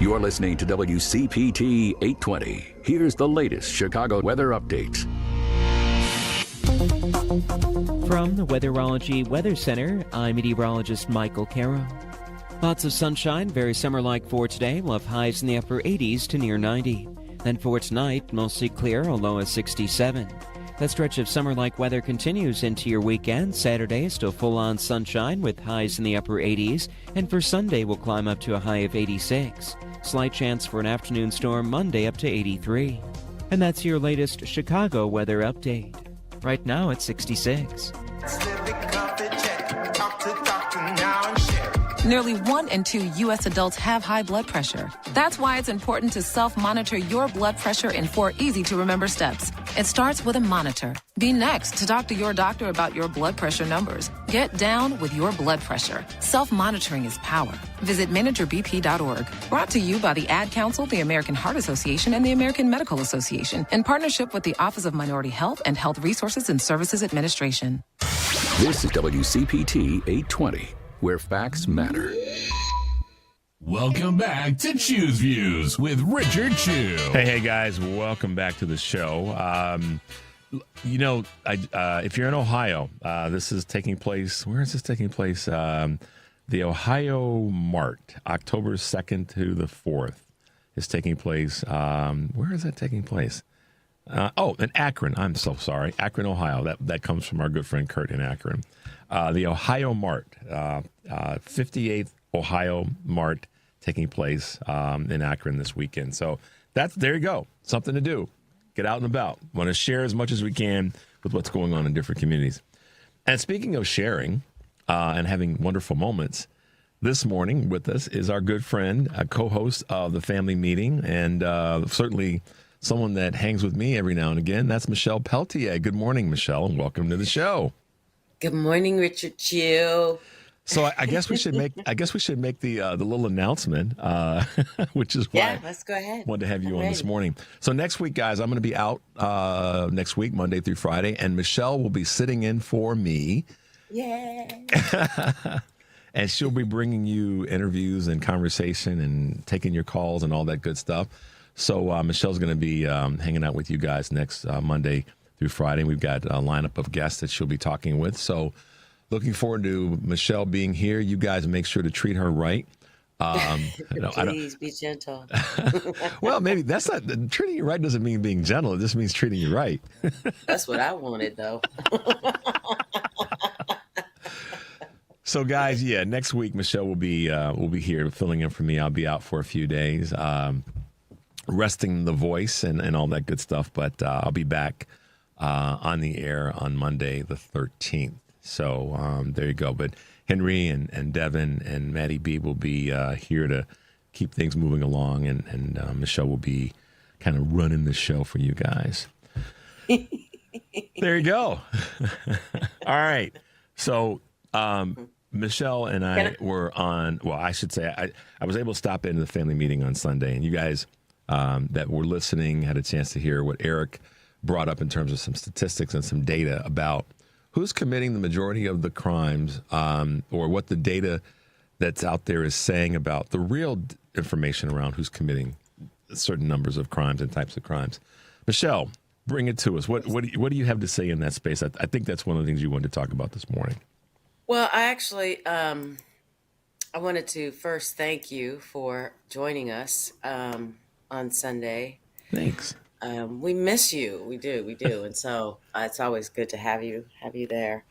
You are listening to WCPT 820. Here's the latest Chicago weather update. From the Weatherology Weather Center, I'm meteorologist Michael Caro. Lots of sunshine, very summer-like for today. We'll have highs in the upper 80s to near 90. Then for tonight, mostly clear, a low of 67. That stretch of summer-like weather continues into your weekend. Saturday, still full-on sunshine with highs in the upper 80s. And for Sunday, we'll climb up to a high of 86. Slight chance for an afternoon storm Monday up to 83. And that's your latest Chicago weather update. Right now, it's 66. Nearly 1 in 2 U.S. adults have high blood pressure. That's why it's important to self-monitor your blood pressure in 4 easy-to-remember steps. It starts with a monitor. Be next to talk to your doctor about your blood pressure numbers. Get down with your blood pressure. Self-monitoring is power. Visit managerbp.org. Brought to you by the Ad Council, the American Heart Association, and the American Medical Association, in partnership with the Office of Minority Health and Health Resources and Services Administration. This is WCPT 820. Where facts matter. Welcome back to Choose Views with Richard Chu. Hey, guys. Welcome back to the show. If you're in Ohio, this is taking place. Where is this taking place? The Ohio Mart, October 2nd to the 4th is taking place. Where is that taking place? In Akron. I'm so sorry. Akron, Ohio. That comes from our good friend Kurt in Akron. The Ohio Mart, 58th Ohio Mart taking place in Akron this weekend. So there you go. Something to do. Get out and about. Want to share as much as we can with what's going on in different communities. And speaking of sharing and having wonderful moments, this morning with us is our good friend, a co-host of the Family Meeting, and certainly someone that hangs with me every now and again. That's Michelle Peltier. Good morning, Michelle, and welcome to the show. Good morning, Richard Chu. So I guess we should make the little announcement, which is why let's go ahead. Wanted to have you on this morning. So next week, guys, I'm going to be out next week, Monday through Friday, and Michelle will be sitting in for me. Yay! And she'll be bringing you interviews and conversation and taking your calls and all that good stuff. So Michelle's going to be hanging out with you guys next Monday through Friday. We've got a lineup of guests that she'll be talking with. So looking forward to Michelle being here. You guys make sure to treat her right. Please be gentle. Well, maybe that's not treating you right doesn't mean being gentle. It just means treating you right. That's what I wanted, though. So, guys, next week Michelle will be here filling in for me. I'll be out for a few days, resting the voice and all that good stuff. But I'll be back on the air on Monday the 13th. So there you go. But Henry and Devin and Maddie B will be here to keep things moving along, and Michelle will be kind of running the show for you guys. There you go. All right. So Michelle and I were on, well, I should say I was able to stop into the family meeting on Sunday, and you guys that were listening had a chance to hear what Eric brought up in terms of some statistics and some data about who's committing the majority of the crimes, or what the data that's out there is saying about the real information around who's committing certain numbers of crimes and types of crimes. Michelle, bring it to us. What do you have to say in that space? I think that's one of the things you wanted to talk about this morning. Well, I actually, I wanted to first thank you for joining us on Sunday. Thanks. We miss you. We do. And so it's always good to have you there.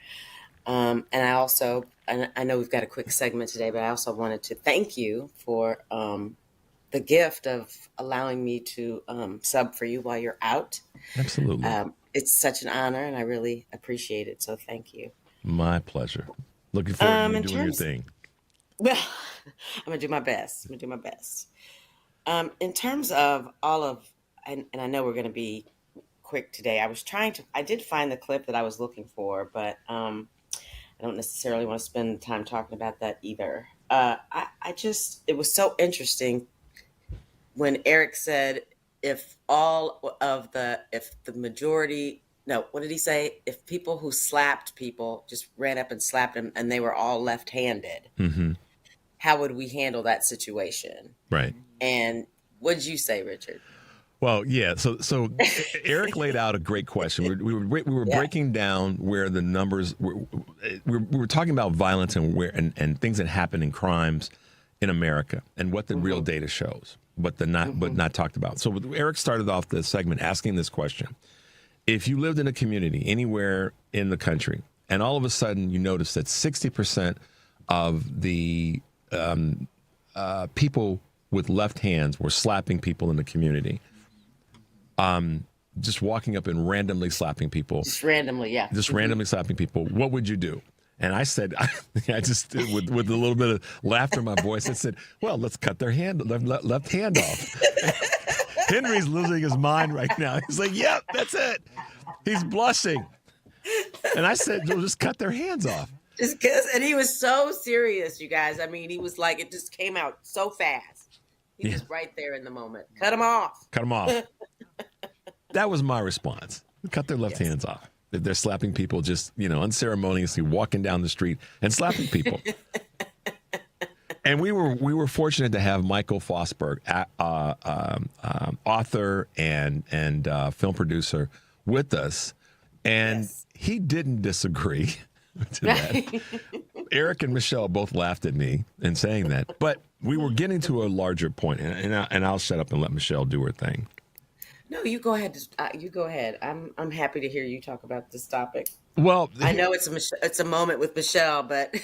And I also, and I know we've got a quick segment today, but I also wanted to thank you for the gift of allowing me to sub for you while you're out. Absolutely. It's such an honor, and I really appreciate it. So thank you. My pleasure. Looking forward to you doing your thing. Well, I'm going to do my best. In terms of all of, and I know we're going to be quick today. I did find the clip that I was looking for, but I don't necessarily want to spend time talking about that either. It was so interesting when Eric said, if people who slapped people just ran up and slapped them and they were all left-handed, how would we handle that situation? Right. And what did you say, Richard? Well, yeah. So Eric laid out a great question. We were breaking down where the numbers we were talking about violence and things that happen in crimes in America and what the real data shows, but not talked about. So Eric started off the segment asking this question: if you lived in a community anywhere in the country, and all of a sudden you notice that 60% of the people with left hands were slapping people in the community. Just walking up and randomly slapping people. Just randomly, yeah. Just randomly slapping people. What would you do? And I said, I just, with a little bit of laughter in my voice, I said, well, let's cut their left hand off. Henry's losing his mind right now. He's like, yep, that's it. He's blushing. And I said, well, just cut their hands off. Just because, and he was so serious, you guys. I mean, he was like, it just came out so fast. He was right there in the moment. Cut him off. Cut him off. That was my response. Cut their left hands off. They're slapping people, just, unceremoniously walking down the street and slapping people. And we were fortunate to have Michael Fosberg, author and film producer, with us, and he didn't disagree to that. Eric and Michelle both laughed at me in saying that, but we were getting to a larger point, and I'll shut up and let Michelle do her thing. No, you go ahead. You go ahead. I'm happy to hear you talk about this topic. Well, I know it's a moment with Michelle, but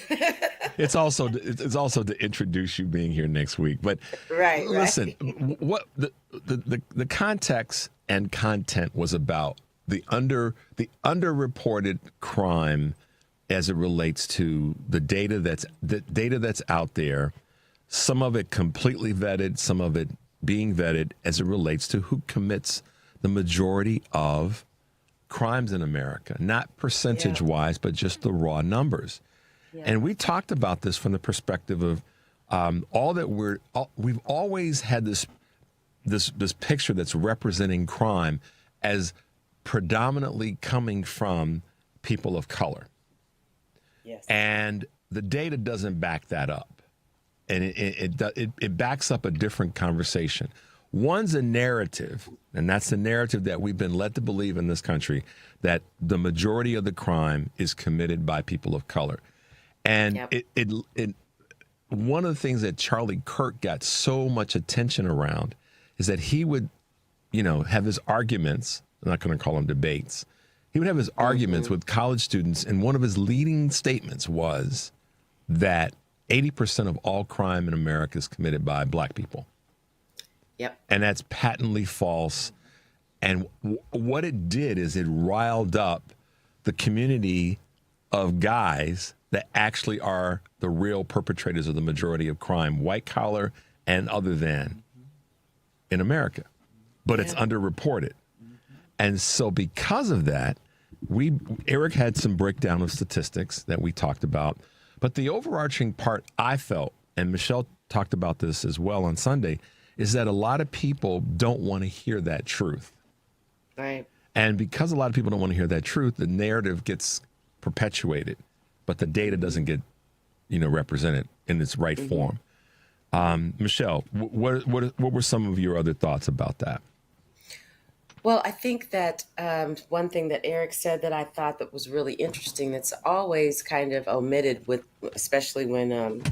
it's also to introduce you being here next week. But listen, what the context and content was about the underreported crime as it relates to the data that's out there. Some of it completely vetted, some of it being vetted as it relates to who commits the majority of crimes in America, not percentage-wise, but just the raw numbers. Yeah. And we talked about this from the perspective of we've always had this picture that's representing crime as predominantly coming from people of color. Yes. And the data doesn't back that up. And it backs up a different conversation. One's a narrative, and that's the narrative that we've been led to believe in this country, that the majority of the crime is committed by people of color. And one of the things that Charlie Kirk got so much attention around is that he would, have his arguments. I'm not going to call them debates. He would have his arguments with college students, and one of his leading statements was that 80% of all crime in America is committed by black people. Yep. And that's patently false. And what it did is it riled up the community of guys that actually are the real perpetrators of the majority of crime, white collar and other than, in America. But it's underreported. And so because of that, Eric had some breakdown of statistics that we talked about. But the overarching part I felt, and Michelle talked about this as well on Sunday, is that a lot of people don't want to hear that truth. Right. And because a lot of people don't want to hear that truth, the narrative gets perpetuated, but the data doesn't get, represented in its right form. Michelle, what were some of your other thoughts about that? Well, I think that one thing that Eric said that I thought that was really interesting, that's always kind of omitted with, especially when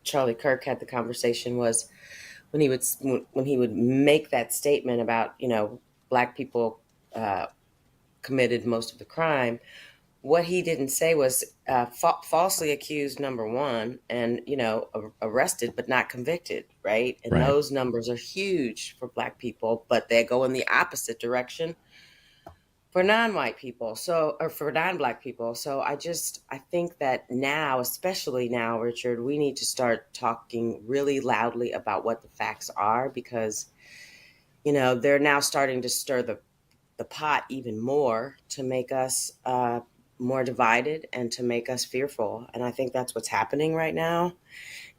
Charlie Kirk had the conversation, was when he would make that statement about, black people committed most of the crime. What he didn't say was falsely accused, number one, and, arrested but not convicted, right? And those numbers are huge for black people, but they go in the opposite direction for non-white people, or for non-black people. So I think that now, especially now, Richard, we need to start talking really loudly about what the facts are, because, they're now starting to stir the pot even more to make us more divided and to make us fearful. And I think that's what's happening right now.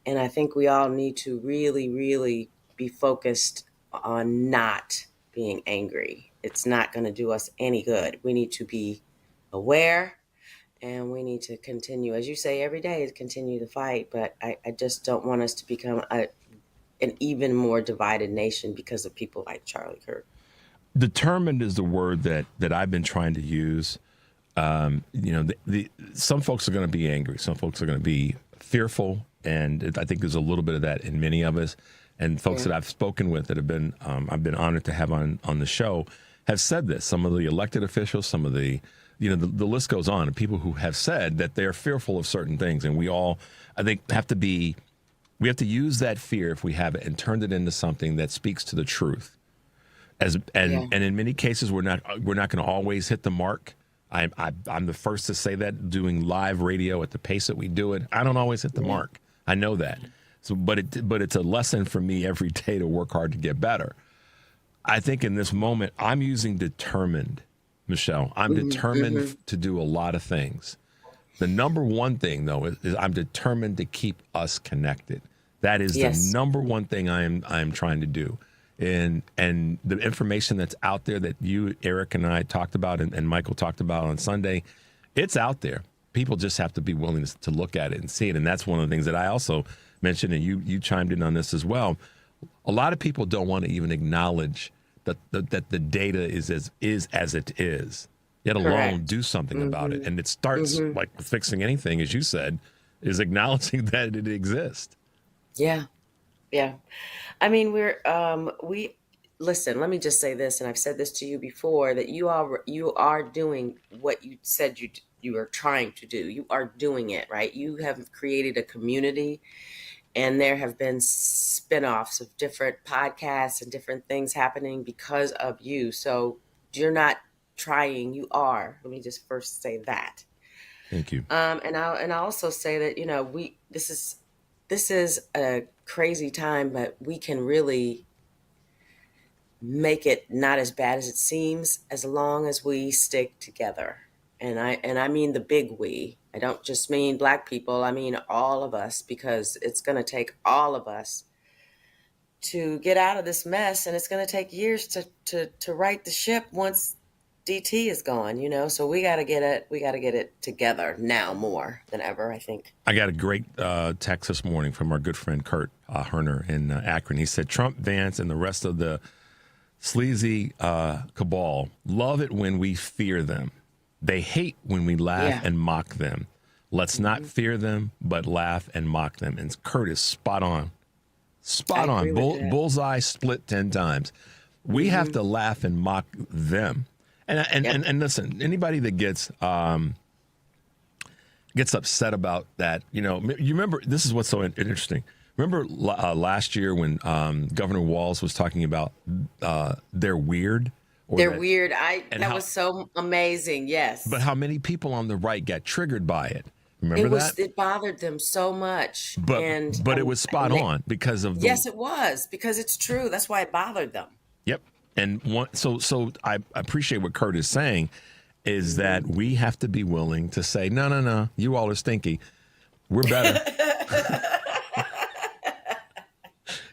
And I think we all need to really, really be focused on not being angry. It's not going to do us any good. We need to be aware, and we need to continue, as you say, every day, to continue the fight. But I just don't want us to become an even more divided nation because of people like Charlie Kirk. Determined is the word that I've been trying to use. Some folks are going to be angry. Some folks are going to be fearful. And I think there's a little bit of that in many of us. And folks that I've spoken with that have been, I've been honored to have on the show, have said this. Some of the elected officials, some of the list goes on. And people who have said that they're fearful of certain things. And we all, I think, we have to use that fear, if we have it, and turn it into something that speaks to the truth. And in many cases, we're not going to always hit the mark. I'm the first to say that, doing live radio at the pace that we do it. I don't always hit the mark. I know that. So, but it's a lesson for me every day to work hard to get better. I think in this moment, I'm using determined, Michelle. I'm determined to do a lot of things. The number one thing, though, is I'm determined to keep us connected. That is the number one thing I am trying to do. And the information that's out there that you, Eric, and I talked about and Michael talked about on Sunday, it's out there. People just have to be willing to look at it and see it. And that's one of the things that I also mentioned, and you chimed in on this as well. A lot of people don't want to even acknowledge that the data is as it is, yet alone do something about it. And it starts like with fixing anything, as you said, is acknowledging that it exists. Yeah. Yeah. I mean, listen, let me just say this, and I've said this to you before, that you are doing what you said you are trying to do. You are doing it, right? You have created a community, and there have been spin-offs of different podcasts and different things happening because of you. So you're not trying, you are. Let me just first say that. Thank you. And I'll also say that, this is a crazy time, but we can really make it not as bad as it seems, as long as we stick together. And I mean the big we. I don't just mean black people. I mean all of us, because it's going to take all of us to get out of this mess, and it's going to take years to right the ship once DT is gone, so we got to get it together now more than ever, I think. I got a great text this morning from our good friend Kurt Herner in Akron. He said, Trump, Vance, and the rest of the sleazy cabal love it when we fear them. They hate when we laugh and mock them. Let's not fear them, but laugh and mock them. And Kurt is spot on. Spot on. Bullseye split 10 times. We have to laugh and mock them. And listen, anybody that gets gets upset about that. You remember, this is what's so interesting. Remember last year when Governor Walz was talking about they're weird? They're weird. That was so amazing, yes. But how many people on the right got triggered by it? Remember that? It bothered them so much. But it was spot on because of Yes, it was, because it's true. That's why it bothered them. Yep. And so I appreciate what Kurt is saying, is that we have to be willing to say, no, you all are stinky. We're better.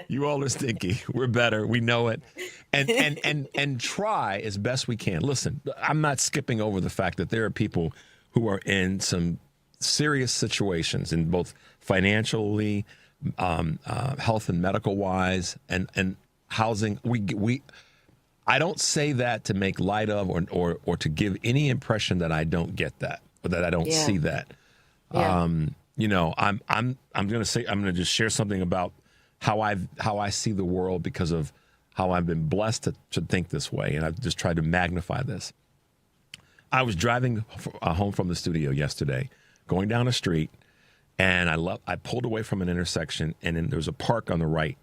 You all are stinky. We're better. We know it. And try as best we can. Listen, I'm not skipping over the fact that there are people who are in some serious situations in both financially, health and medical wise, and housing. I don't say that to make light of or to give any impression that I don't get that or that I don't see that. Yeah. I'm going to just share something about how I see the world because of how I've been blessed to think this way, and I've just tried to magnify this. I was driving home from the studio yesterday, going down a street, and I pulled away from an intersection, and then there was a park on the right,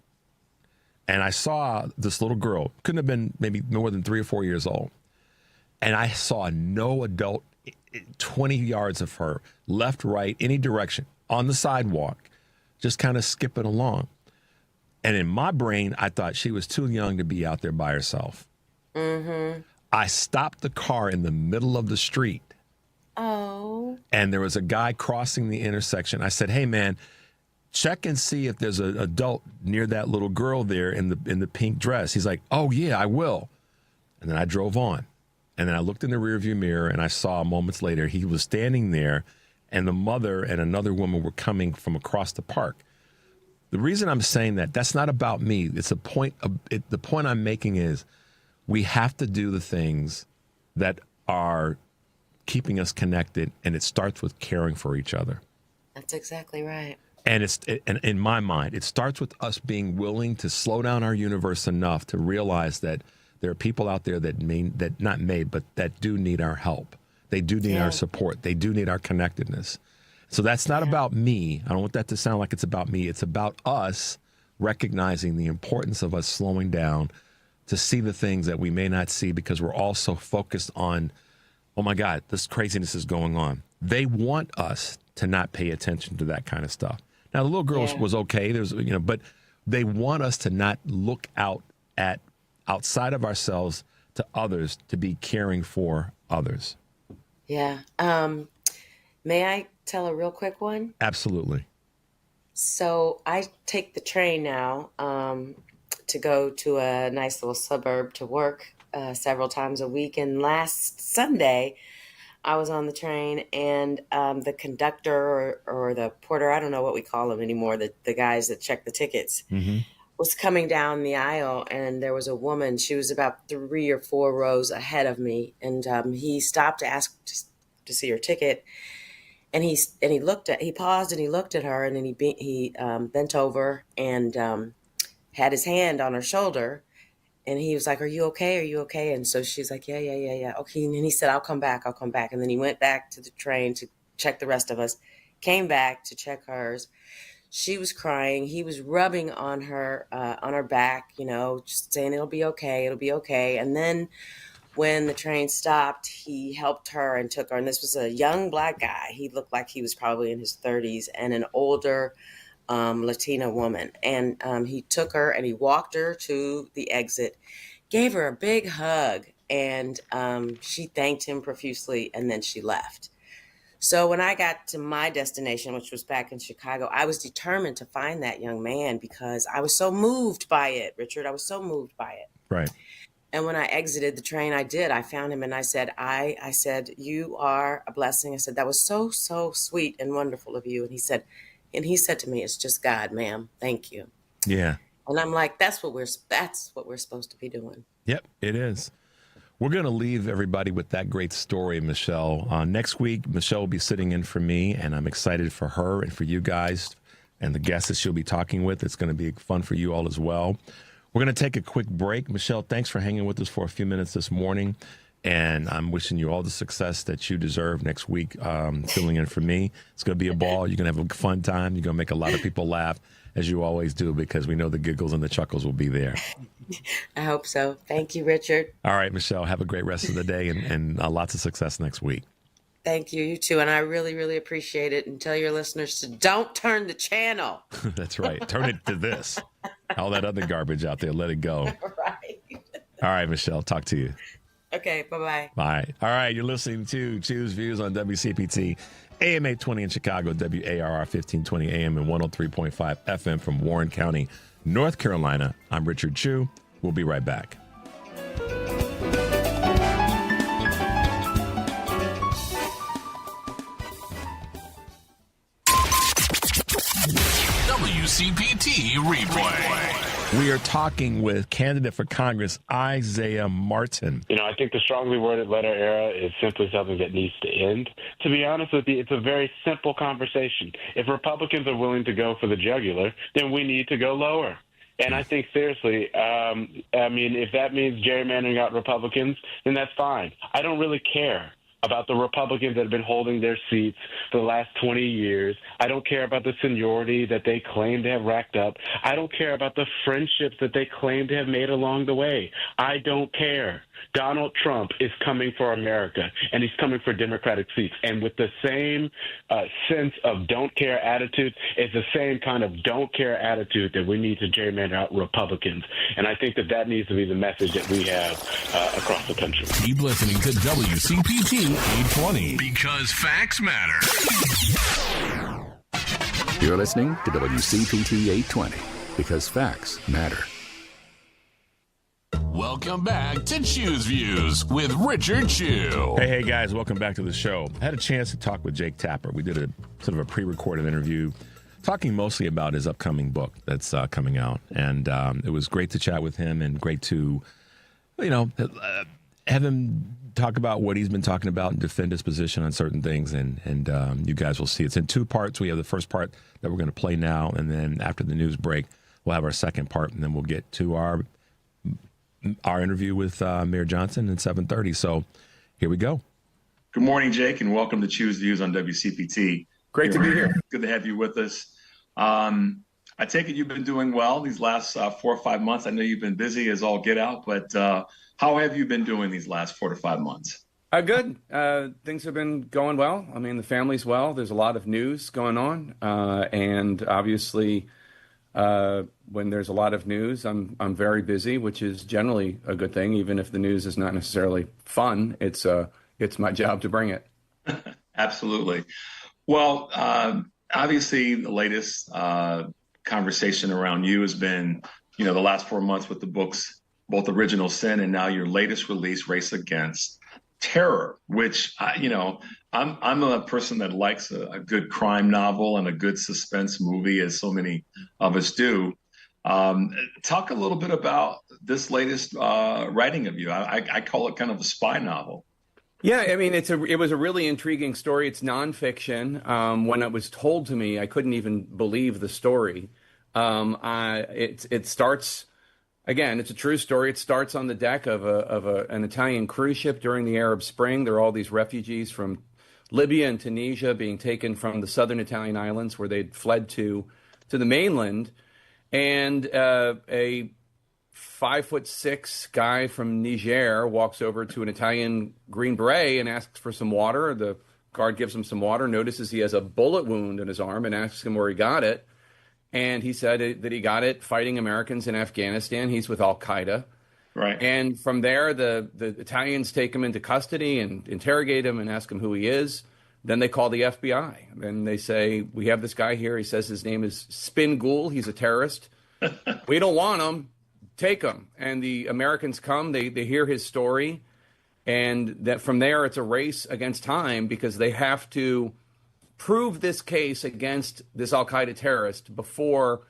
and I saw this little girl, couldn't have been maybe more than 3 or 4 years old, and I saw no adult 20 yards of her, left, right, any direction, on the sidewalk, just kind of skipping along. And in my brain, I thought she was too young to be out there by herself. Mm-hmm. I stopped the car in the middle of the street. Oh. And there was a guy crossing the intersection. I said, hey, man, check and see if there's an adult near that little girl there in the pink dress. He's like, oh, yeah, I will. And then I drove on. And then I looked in the rearview mirror, and I saw moments later he was standing there, and the mother and another woman were coming from across the park. The reason I'm saying that's not about me. It's a point. The point I'm making is we have to do the things that are keeping us connected, and it starts with caring for each other. That's exactly right. And and in my mind, it starts with us being willing to slow down our universe enough to realize that there are people out there that do need our help. They do need our support. They do need our connectedness. So that's not about me. I don't want that to sound like it's about me. It's about us recognizing the importance of us slowing down to see the things that we may not see because we're all so focused on, oh my God, this craziness is going on. They want us to not pay attention to that kind of stuff. Now, the little girl was okay. But they want us to not look outside of ourselves to others, to be caring for others. Yeah. May I tell a real quick one? Absolutely. So I take the train now to go to a nice little suburb to work several times a week. And last Sunday, I was on the train, and the conductor or the porter, I don't know what we call them anymore, the guys that check the tickets, was coming down the aisle, and there was a woman. She was about 3 or 4 rows ahead of me, and he stopped to ask to see her ticket. And he paused and he looked at her, and then he bent over and had his hand on her shoulder, and he was like, "Are you okay? Are you okay?" And so she's like, "Yeah. Okay." And he said, I'll come back. And then he went back to the train to check the rest of us, came back to check hers. She was crying. He was rubbing on her back, just saying, it'll be okay. And then when the train stopped, he helped her and took her. And this was a young Black guy. He looked like he was probably in his 30s, and an older Latina woman. And he took her and he walked her to the exit, gave her a big hug, and she thanked him profusely, and then she left. So when I got to my destination, which was back in Chicago, I was determined to find that young man because I was so moved by it, Richard. I was so moved by it. Right. And when I exited the train, I found him, and I said, I said, "You are a blessing." I said, "That was so, so sweet and wonderful of you." And he said to me, "It's just God, ma'am. Thank you." Yeah. And I'm like, that's what we're supposed to be doing. Yep, it is. We're going to leave everybody with that great story, Michelle. Next week, Michelle will be sitting in for me, and I'm excited for her and for you guys and the guests that she'll be talking with. It's going to be fun for you all as well. We're going to take a quick break. Michelle, thanks for hanging with us for a few minutes this morning. And I'm wishing you all the success that you deserve next week, filling in for me. It's going to be a ball. You're going to have a fun time. You're going to make a lot of people laugh, as you always do, because we know the giggles and the chuckles will be there. I hope so. Thank you, Richard. All right, Michelle, have a great rest of the day and lots of success next week. Thank you. You too. And I really, really appreciate it. And tell your listeners to don't turn the channel. That's right. Turn it to this. All that other garbage out there, let it go. Right. All right, Michelle, talk to you. Okay, bye-bye. Bye. All right, you're listening to Choose Views on WCPT, AM 820 in Chicago, WARR 1520 AM and 103.5 FM from Warren County, North Carolina. I'm Richard Chu. We'll be right back. WCPT replay. We are talking with candidate for Congress, Isaiah Martin. I think the strongly worded letter era is simply something that needs to end. To be honest with you, it's a very simple conversation. If Republicans are willing to go for the jugular, then we need to go lower. And I think, seriously, if that means gerrymandering out Republicans, then that's fine. I don't really care about the Republicans that have been holding their seats for the last 20 years. I don't care about the seniority that they claim to have racked up. I don't care about the friendships that they claim to have made along the way. I don't care. Donald Trump is coming for America, and he's coming for Democratic seats. And with the same sense of don't care attitude, it's the same kind of don't care attitude that we need to gerrymander out Republicans. And I think that needs to be the message that we have across the country. Keep listening to WCPT 820 because facts matter. You're listening to WCPT 820 because facts matter. Welcome back to Choose Views with Richard Chu. Hey, guys, welcome back to the show. I had a chance to talk with Jake Tapper. We did a sort of a pre-recorded interview talking mostly about his upcoming book that's coming out. And it was great to chat with him and great to, have him talk about what he's been talking about and defend his position on certain things. And you guys will see. It's in two parts. We have the first part that we're going to play now. And then after the news break, we'll have our second part. And then we'll get to our interview with Mayor Johnson at 7:30. So here we go. Good morning, Jake, and welcome to Choose Views on WCPT. Great to be here. Good to have you with us. I take it you've been doing well these last 4 or 5 months. I know you've been busy as all get out, but how have you been doing these last 4 to 5 months? Good. Things have been going well. I mean, the family's well. There's a lot of news going on. And obviously, when there's a lot of news, I'm very busy, which is generally a good thing, even if the news is not necessarily fun. It's my job to bring it. Absolutely. Well, obviously, the latest conversation around you has been, the last 4 months with the books, both Original Sin and now your latest release, Race Against Terror, which, I'm a person that likes a good crime novel and a good suspense movie, as so many of us do. Talk a little bit about this latest writing of you. I call it kind of a spy novel. Yeah, I mean, it was a really intriguing story. It's nonfiction. When it was told to me, I couldn't even believe the story. It starts, again, it's a true story. It starts on the deck of an Italian cruise ship during the Arab Spring. There are all these refugees from Libya and Tunisia being taken from the southern Italian islands where they'd fled to the mainland. And a 5'6" guy from Niger walks over to an Italian Green Beret and asks for some water. The guard gives him some water, notices he has a bullet wound in his arm and asks him where he got it. And he said that he got it fighting Americans in Afghanistan. He's with Al-Qaeda. Right. And from there, the Italians take him into custody and interrogate him and ask him who he is. Then they call the FBI. And they say, we have this guy here. He says his name is Spin Ghoul. He's a terrorist. We don't want him. Take him. And the Americans come. They hear his story. And that from there, it's a race against time because they have to prove this case against this Al-Qaeda terrorist before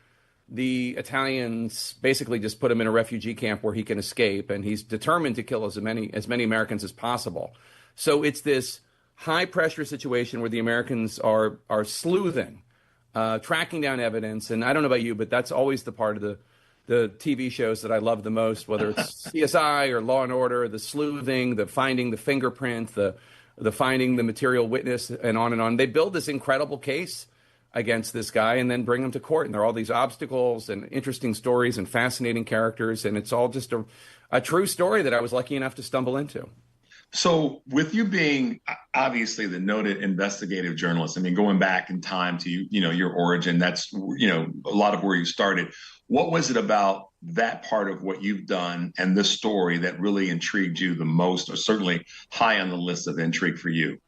the Italians basically just put him in a refugee camp where he can escape, and he's determined to kill as many Americans as possible. So it's this high-pressure situation where the Americans are sleuthing, tracking down evidence, and I don't know about you, but that's always the part of the TV shows that I love the most, whether it's CSI or Law and Order, the sleuthing, the finding the fingerprint, the finding the material witness, and on and on. They build this incredible case against this guy and then bring him to court. And there are all these obstacles and interesting stories and fascinating characters. And it's all just a true story that I was lucky enough to stumble into. So with you being obviously the noted investigative journalist, I mean, going back in time to, your origin, that's, a lot of where you started. What was it about that part of what you've done and this story that really intrigued you the most, or certainly high on the list of intrigue for you?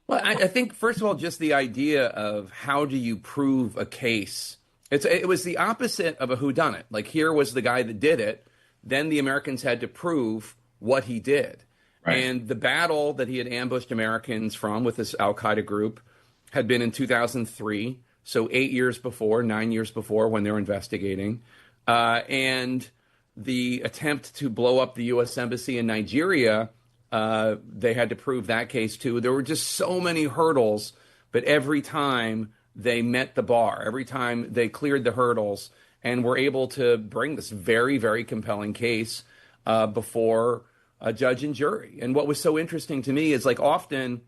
Well, I think, first of all, just the idea of how do you prove a case? It was the opposite of a whodunit. Like, here was the guy that did it. Then the Americans had to prove what he did. Right. And the battle that he had ambushed Americans from with this al-Qaeda group had been in 2003. So 9 years before, when they were investigating. And the attempt to blow up the U.S. Embassy in Nigeria, they had to prove that case too. There were just so many hurdles, but every time they met the bar, every time they cleared the hurdles and were able to bring this very, very compelling case before a judge and jury. And what was so interesting to me is, like, often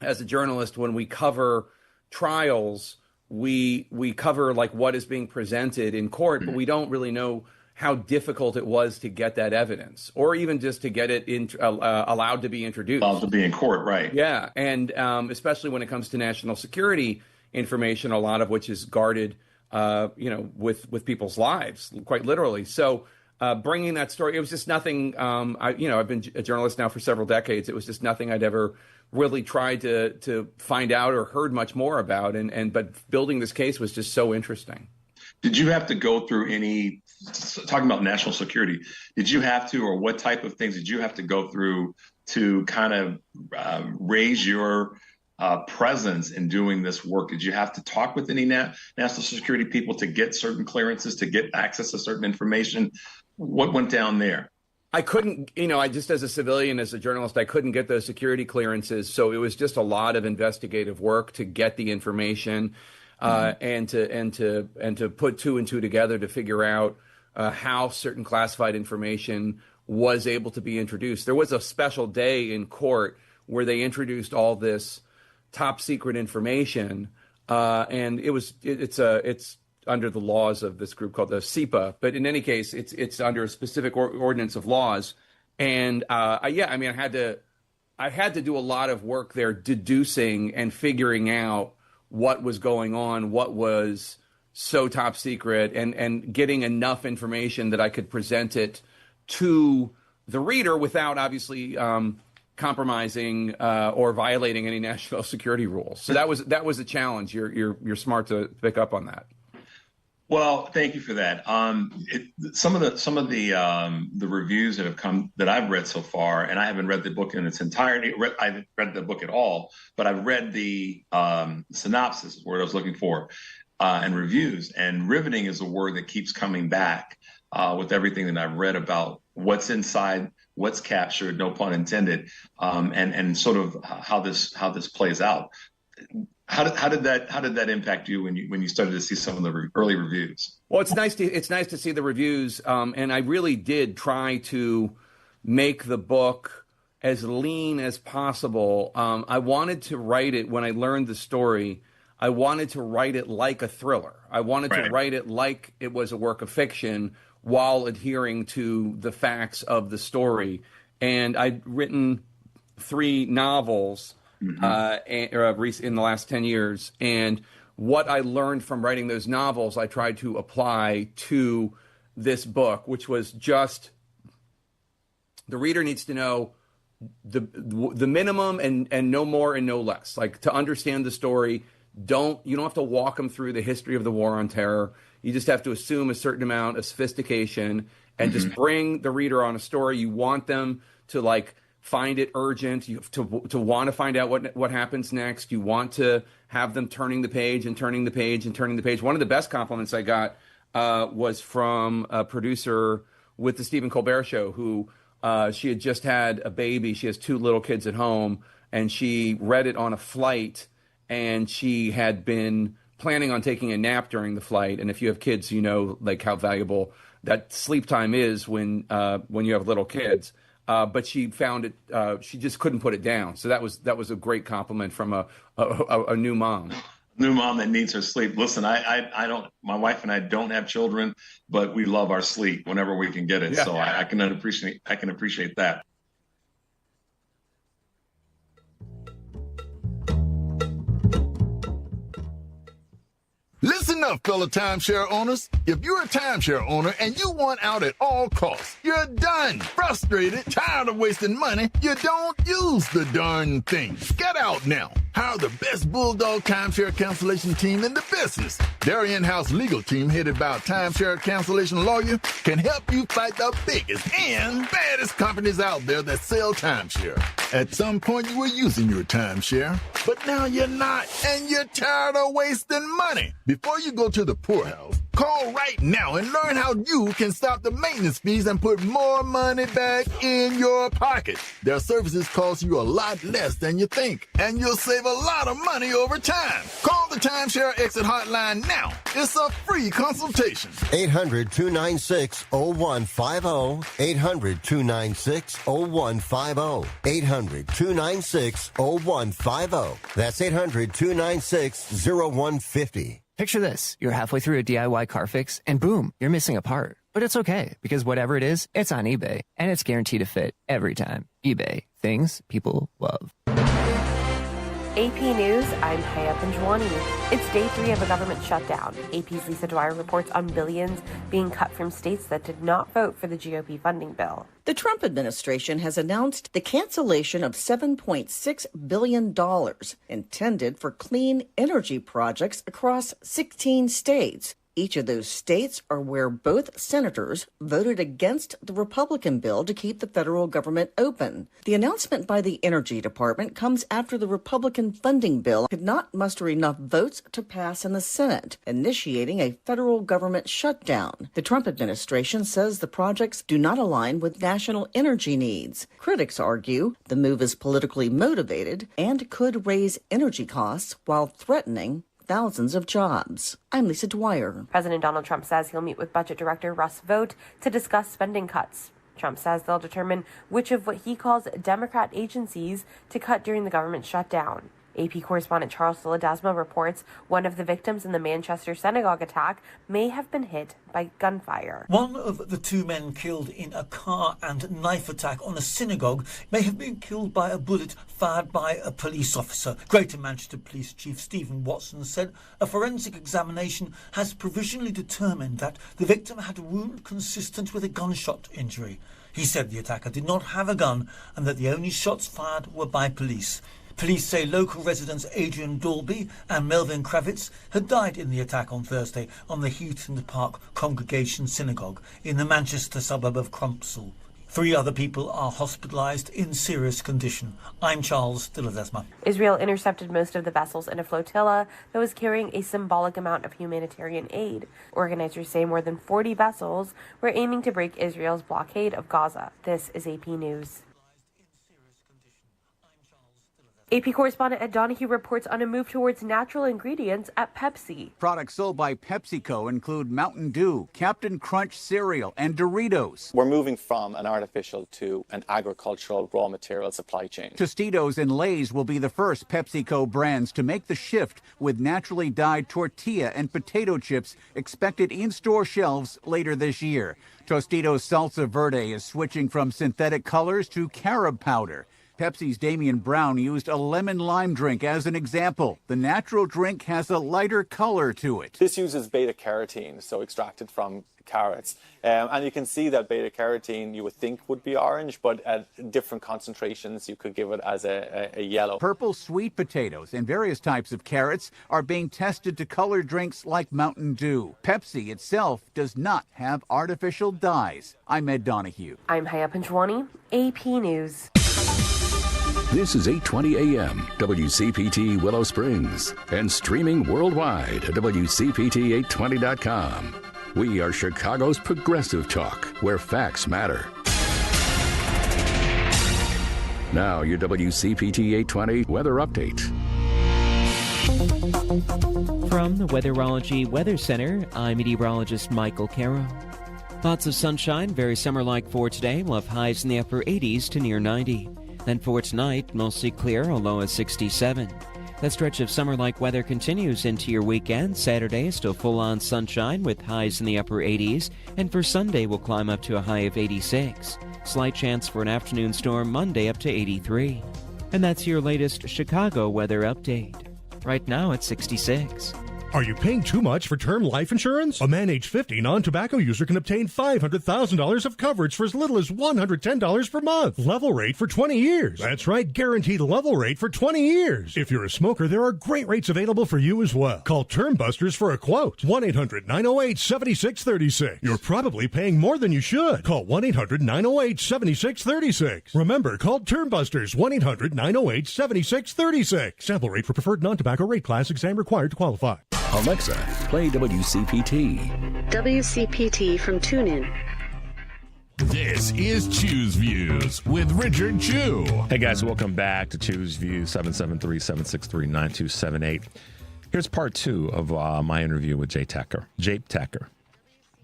as a journalist, when we cover trials, we cover like what is being presented in court, but we don't really know how difficult it was to get that evidence, or even just to get it allowed to be introduced. Allowed to be in court, right? Yeah, and especially when it comes to national security information, a lot of which is guarded, with people's lives, quite literally. So bringing that story, it was just nothing. I've been a journalist now for several decades. It was just nothing I'd ever really tried to find out or heard much more about, but building this case was just so interesting. Did you have to go through any, talking about national security, did you have to, or what type of things did you have to go through to kind of raise your presence in doing this work? Did you have to talk with any national security people to get certain clearances, to get access to certain information? What went down there? I couldn't, I just, as a civilian, as a journalist, I couldn't get those security clearances. So it was just a lot of investigative work to get the information, and to put two and two together to figure out how certain classified information was able to be introduced. There was a special day in court where they introduced all this top secret information, and it's under the laws of this group called the SEPA, but in any case, it's under a specific ordinance of laws. And I had to do a lot of work there, deducing and figuring out what was going on, what was so top secret, and getting enough information that I could present it to the reader without obviously compromising or violating any national security rules. So that was a challenge. You're smart to pick up on that. Well, thank you for that. Some of the reviews that have come that I've read so far, and I haven't read the book in its entirety. I haven't read the book at all, but I've read the synopsis, is what I was looking for, and reviews. And riveting is a word that keeps coming back with everything that I've read about what's inside, what's captured, no pun intended, and sort of how this plays out. How did that impact you when you started to see some of the early reviews? Well, it's nice to see the reviews, and I really did try to make the book as lean as possible. I wanted to write it, when I learned the story, I wanted to write it like a thriller. I wanted to write it like it was a work of fiction while adhering to the facts of the story. And I'd written 3 novels in the last 10 years. And what I learned from writing those novels, I tried to apply to this book, which was just, the reader needs to know the minimum and no more and no less. Like, to understand the story, you don't have to walk them through the history of the War on Terror. You just have to assume a certain amount of sophistication and just bring the reader on a story. You want them to find it urgent, to want to find out what happens next. You want to have them turning the page and turning the page and turning the page. One of the best compliments I got was from a producer with the Stephen Colbert Show, who she had just had a baby. She has 2 little kids at home, and she read it on a flight, and she had been planning on taking a nap during the flight. And if you have kids, you know how valuable that sleep time is when you have little kids. But she found it. She just couldn't put it down. So that was a great compliment from a new mom. New mom that needs her sleep. Listen, I don't. My wife and I don't have children, but we love our sleep whenever we can get it. Yeah. So I can appreciate that. Listen up, fellow timeshare owners. If you're a timeshare owner and you want out at all costs, you're done, frustrated, tired of wasting money, you don't use the darn thing. Get out now. Hire the best bulldog timeshare cancellation team in the business. Their in-house legal team, headed by a timeshare cancellation lawyer, can help you fight the biggest and baddest companies out there that sell timeshare. At some point, you were using your timeshare, but now you're not, and you're tired of wasting money. Before you go to the poorhouse, call right now and learn how you can stop the maintenance fees and put more money back in your pocket. Their services cost you a lot less than you think, and you'll save a lot of money over time. Call the Timeshare Exit Hotline now. It's a free consultation. 800-296-0150. 800-296-0150. 800-296-0150. That's 800-296-0150. Picture this. You're halfway through a DIY car fix, and boom, you're missing a part. But it's okay, because whatever it is, it's on eBay, and it's guaranteed to fit every time. eBay. Things people love. AP News, I'm Haya Panjwani. It's day 3 of a government shutdown. AP's Lisa Dwyer reports on billions being cut from states that did not vote for the GOP funding bill. The Trump administration has announced the cancellation of $7.6 billion intended for clean energy projects across 16 states. Each of those states are where both senators voted against the Republican bill to keep the federal government open. The announcement by the Energy Department comes after the Republican funding bill could not muster enough votes to pass in the Senate, initiating a federal government shutdown. The Trump administration says the projects do not align with national energy needs. Critics argue the move is politically motivated and could raise energy costs while threatening thousands of jobs. I'm Lisa Dwyer. President Donald Trump says he'll meet with Budget Director Russ Vought to discuss spending cuts. Trump says they'll determine which of what he calls Democrat agencies to cut during the government shutdown. AP correspondent Charles Ledesma reports one of the victims in the Manchester synagogue attack may have been hit by gunfire. One of the 2 men killed in a car and knife attack on a synagogue may have been killed by a bullet fired by a police officer. Greater Manchester Police Chief Stephen Watson said a forensic examination has provisionally determined that the victim had a wound consistent with a gunshot injury. He said the attacker did not have a gun and that the only shots fired were by police. Police say local residents Adrian Dalby and Melvin Kravitz had died in the attack on Thursday on the Heaton Park Congregation Synagogue in the Manchester suburb of Crumpsall. 3 other people are hospitalised in serious condition. I'm Charles Ledesma. Israel intercepted most of the vessels in a flotilla that was carrying a symbolic amount of humanitarian aid. Organizers say more than 40 vessels were aiming to break Israel's blockade of Gaza. This is AP News. AP correspondent Ed Donahue reports on a move towards natural ingredients at Pepsi. Products sold by PepsiCo include Mountain Dew, Captain Crunch cereal, and Doritos. We're moving from an artificial to an agricultural raw material supply chain. Tostitos and Lay's will be the first PepsiCo brands to make the shift, with naturally dyed tortilla and potato chips expected in-store shelves later this year. Tostitos Salsa Verde is switching from synthetic colors to carob powder. Pepsi's Damian Brown used a lemon lime drink as an example. The natural drink has a lighter color to it. This uses beta carotene, so extracted from carrots. And you can see that beta carotene you would think would be orange, but at different concentrations you could give it as a yellow. Purple sweet potatoes and various types of carrots are being tested to color drinks like Mountain Dew. Pepsi itself does not have artificial dyes. I'm Ed Donahue. I'm Haya Panjwani, AP News. This is 820 AM, WCPT Willow Springs, and streaming worldwide at WCPT820.com. We are Chicago's progressive talk, where facts matter. Now, your WCPT 820 weather update. From the Weatherology Weather Center, I'm meteorologist Michael Caro. Lots of sunshine, very summer-like for today. We'll have highs in the upper 80s to near 90. Then for tonight, mostly clear, a low of 67. That stretch of summer-like weather continues into your weekend. Saturday is still full-on sunshine with highs in the upper 80s. And for Sunday, we'll climb up to a high of 86. Slight chance for an afternoon storm Monday up to 83. And that's your latest Chicago weather update. Right now it's 66. Are you paying too much for term life insurance? A man age 50 non-tobacco user can obtain $500,000 of coverage for as little as $110 per month. Level rate for 20 years. That's right, guaranteed level rate for 20 years. If you're a smoker, there are great rates available for you as well. Call Term Busters for a quote. 1-800-908-7636. You're probably paying more than you should. Call 1-800-908-7636. Remember, call Term Busters. 1-800-908-7636. Sample rate for preferred non-tobacco rate class. Exam required to qualify. Alexa, play WCPT. WCPT from TuneIn. This is Choose Views with Richard Chu. Hey guys, welcome back to Choose Views, 773-763-9278. Here's part 2 of my interview with Jape Tacker.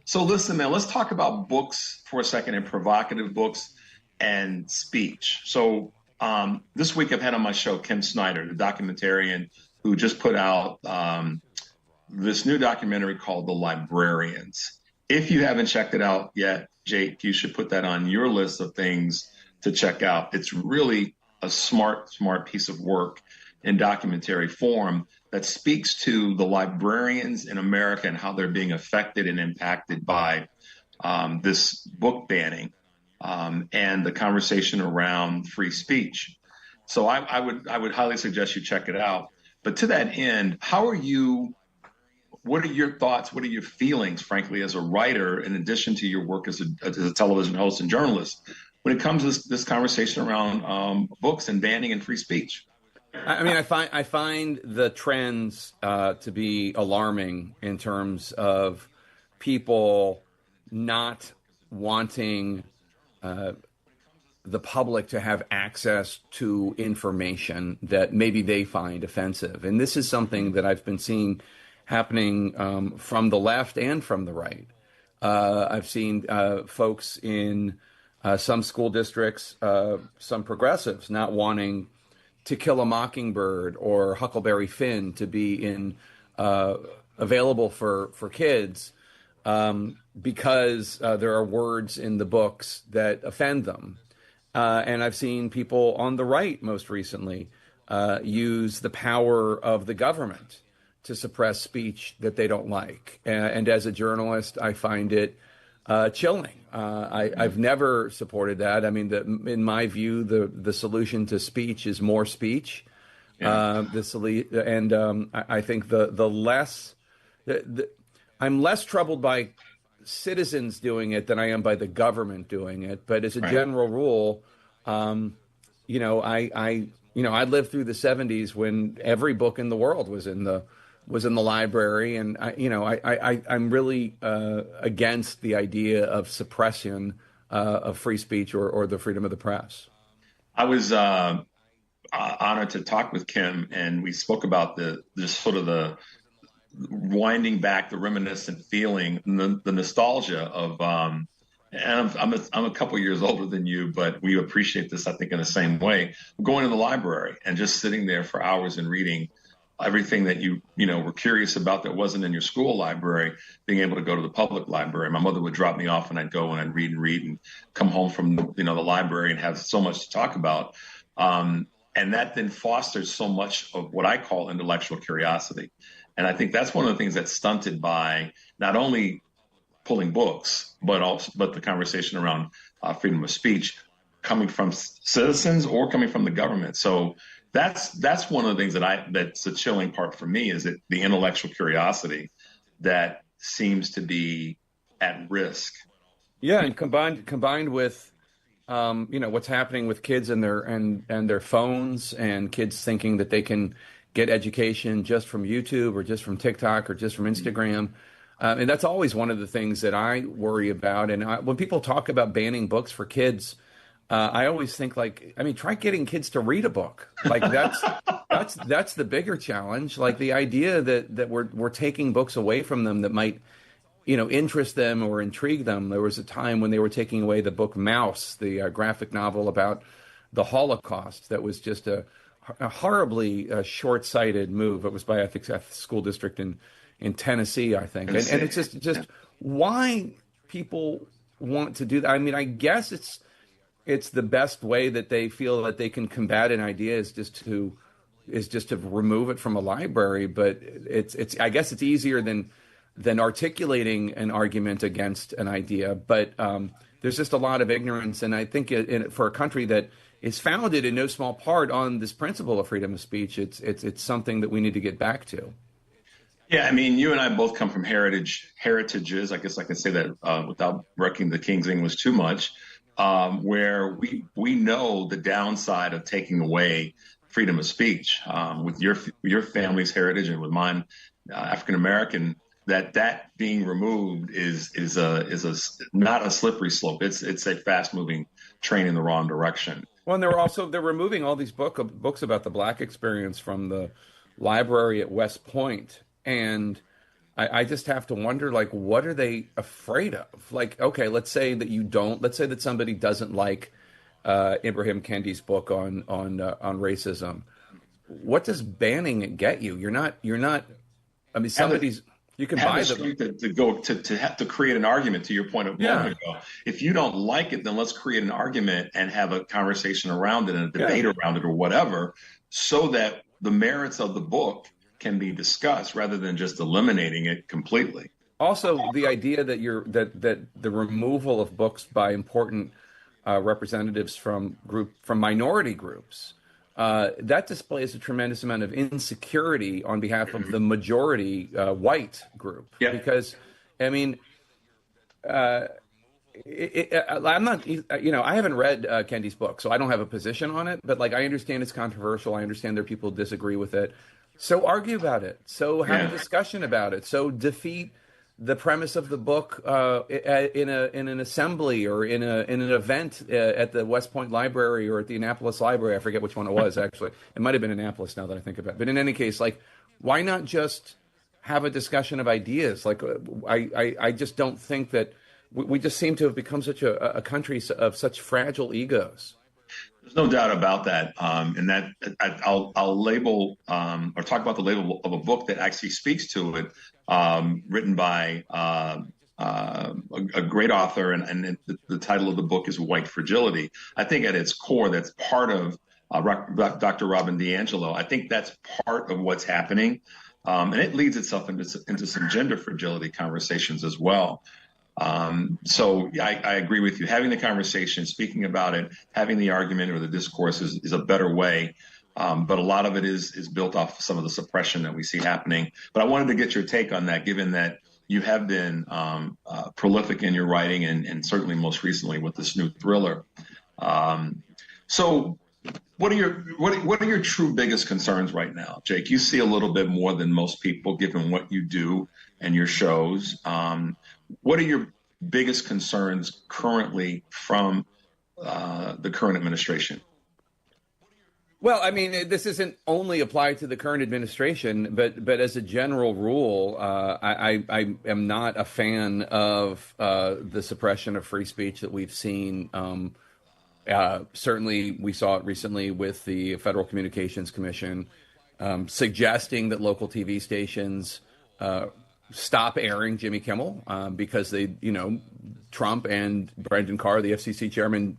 So listen, man, let's talk about books for a second, and provocative books and speech. So this week I've had on my show Kim Snyder, the documentarian who just put out this new documentary called The Librarians. If you haven't checked it out yet, Jake, you should put that on your list of things to check out. It's really a smart piece of work in documentary form that speaks to the librarians in America and how they're being affected and impacted by this book banning and the conversation around free speech. So I would highly suggest you check it out. But to that end, what are your thoughts? What are your feelings, frankly, as a writer, in addition to your work as a television host and journalist, when it comes to this conversation around books and banning and free speech? I mean, I find the trends to be alarming in terms of people not wanting the public to have access to information that maybe they find offensive. And this is something that I've been seeing happening from the left and from the right. I've seen folks in some school districts, some progressives, not wanting To Kill a Mockingbird or Huckleberry Finn to be available for kids because there are words in the books that offend them. And I've seen people on the right most recently use the power of the government to suppress speech that they don't like. And as a journalist, I find it chilling. I've never supported that. I mean, in my view, the solution to speech is more speech. Yeah. I think I'm less troubled by citizens doing it than I am by the government doing it. But as a general rule, I lived through the 70s when every book in the world was in the library, and I'm really against the idea of suppression of free speech or the freedom of the press. I was honored to talk with Kim, and we spoke about the winding back, the reminiscent feeling, the nostalgia of. And I'm a couple years older than you, but we appreciate this, I think, in the same way. Going to the library and just sitting there for hours and reading everything that you were curious about that wasn't in your school library, being able to go to the public library. My mother would drop me off and I'd go and I'd read and come home from the library and have so much to talk about. And that then fosters so much of what I call intellectual curiosity. And I think that's one of the things that's stunted by not only pulling books, but the conversation around freedom of speech coming from citizens or coming from the government. So that's one of the things that's a chilling part for me, is that the intellectual curiosity that seems to be at risk. Yeah, and combined with what's happening with kids and their phones, and kids thinking that they can get education just from YouTube or just from TikTok or just from Instagram. And that's always one of the things that I worry about. And when people talk about banning books for kids, I always think try getting kids to read a book. Like that's the bigger challenge. Like the idea that we're taking books away from them that might interest them or intrigue them. There was a time when they were taking away the book Mouse, the graphic novel about the Holocaust, that was just a horribly short-sighted move. It was by, I think, a school district in Tennessee, I think. And it's just why people want to do that. I mean, I guess it's the best way that they feel that they can combat an idea is just to remove it from a library. But it's I guess it's easier than articulating an argument against an idea. But there's just a lot of ignorance, and I think for a country that is founded in no small part on this principle of freedom of speech, it's something that we need to get back to. Yeah, I mean, you and I both come from heritages. I guess I can say that without wrecking the King's English too much, where we know the downside of taking away freedom of speech. With your family's heritage and with mine, African American, that being removed is not a slippery slope. It's a fast moving train in the wrong direction. Well, and they're removing all these books about the Black experience from the library at West Point. And I just have to wonder, like, what are they afraid of? Like, okay, let's say that somebody doesn't like Ibrahim Kendi's book on racism. What does banning it get you? You're not. I mean, you can buy to have to create an argument. To your point of moment ago, if you don't like it, then let's create an argument and have a conversation around it and a debate around it or whatever, so that the merits of the book can be discussed rather than just eliminating it completely. Also, the idea that the removal of books by important representatives from minority groups that displays a tremendous amount of insecurity on behalf of the majority white group. Yeah. Because, I mean, I'm not, I haven't read Kendi's book, so I don't have a position on it. But I understand it's controversial. I understand there are people who disagree with it. So argue about it. So have a discussion about it. So defeat the premise of the book in an assembly or in an event at the West Point Library or at the Annapolis Library. I forget which one it was, actually. It might have been Annapolis now that I think about it. But in any case, why not just have a discussion of ideas? I just don't think that we just seem to have become such a country of such fragile egos. There's no doubt about that. And that I'll label or talk about the label of a book that actually speaks to it, written by a great author. And the title of the book is White Fragility. I think at its core, that's part of Dr. Robin DiAngelo. I think that's part of what's happening. And it leads itself into some gender fragility conversations as well. So I agree with you. Having the conversation, speaking about it, having the argument or the discourse is a better way. But a lot of it is built off some of the suppression that we see happening. But I wanted to get your take on that, given that you have been prolific in your writing and certainly most recently with this new thriller. So what are your true biggest concerns right now, Jake? You see a little bit more than most people, given what you do and your shows. What are your biggest concerns currently from the current administration? Well, I mean, this isn't only applied to the current administration, but as a general rule, I am not a fan of the suppression of free speech that we've seen. Certainly, we saw it recently with the Federal Communications Commission suggesting that local TV stations stop airing Jimmy Kimmel because Trump and Brendan Carr, the FCC chairman,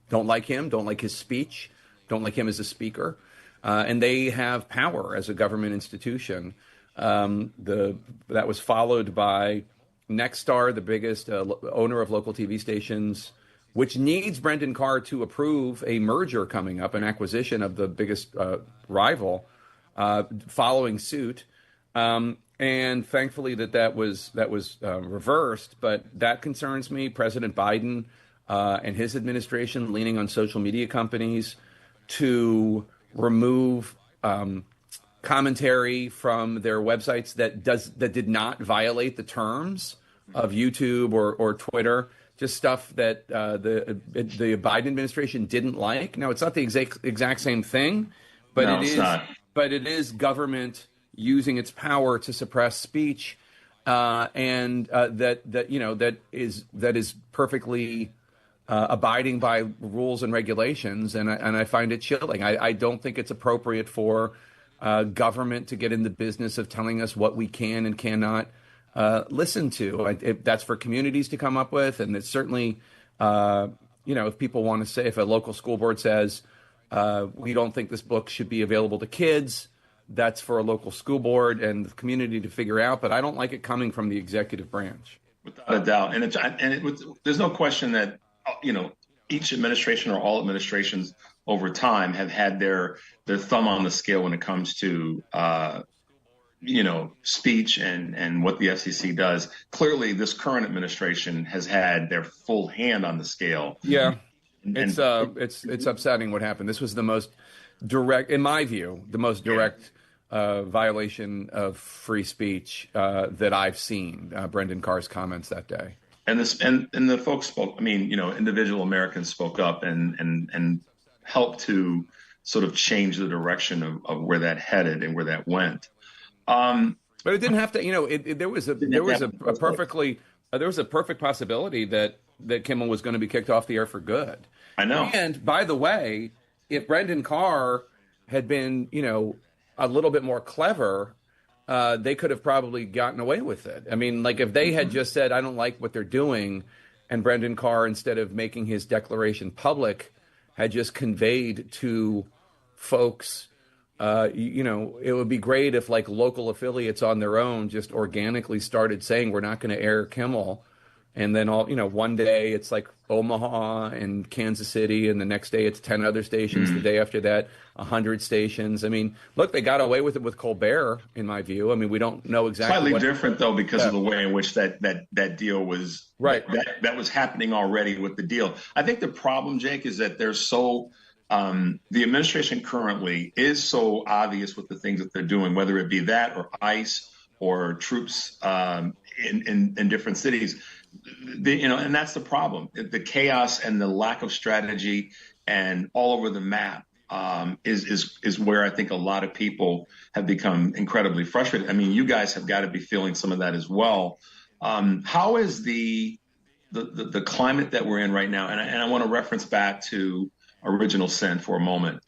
don't like him, don't like his speech, don't like him as a speaker, and they have power as a government institution. That was followed by Nexstar, the biggest owner of local TV stations, which needs Brendan Carr to approve a merger coming up, an acquisition of the biggest rival, following suit. And thankfully that was reversed, but that concerns me. President Biden and his administration leaning on social media companies to remove commentary from their websites that did not violate the terms of YouTube or Twitter, just stuff that the Biden administration didn't like. Now, it's not the exact same thing, but it is government using its power to suppress speech. and that is perfectly abiding by rules and regulations, and I find it chilling. I don't think it's appropriate for government to get in the business of telling us what we can and cannot listen to. That's for communities to come up with, and it's certainly, if people want to say, if a local school board says we don't think this book should be available to kids, that's for a local school board and the community to figure out. But I don't like it coming from the executive branch. Without a doubt, there's no question that each administration or all administrations over time have had their thumb on the scale when it comes to speech and what the FCC does. Clearly, this current administration has had their full hand on the scale. Yeah, it's upsetting what happened. This was the most direct, in my view, the most direct violation of free speech that I've seen. Brendan Carr's comments that day. And the folks spoke. Individual Americans spoke up and helped to sort of change the direction of where that headed and where that went. But it didn't have to. There was a perfect possibility that Kimmel was going to be kicked off the air for good. I know. And by the way, if Brendan Carr had been, a little bit more clever, they could have probably gotten away with it. If they had just said, I don't like what they're doing, and Brendan Carr, instead of making his declaration public, had just conveyed to folks, it would be great if local affiliates on their own just organically started saying, we're not going to air Kimmel. And then one day it's Omaha and Kansas City, and the next day it's 10 other stations. The day after that, 100 stations. Look, they got away with it with Colbert, in my view. We don't know exactly. Slightly different though, because of the way in which that deal was right. That was happening already with the deal. I think the problem, Jake, is that there's the administration currently is so obvious with the things that they're doing, whether it be that or ICE or troops in different cities. And that's the problem. The chaos and the lack of strategy and all over the map is where I think a lot of people have become incredibly frustrated. You guys have got to be feeling some of that as well. How is the climate that we're in right now? And I want to reference back to Original Sin for a moment.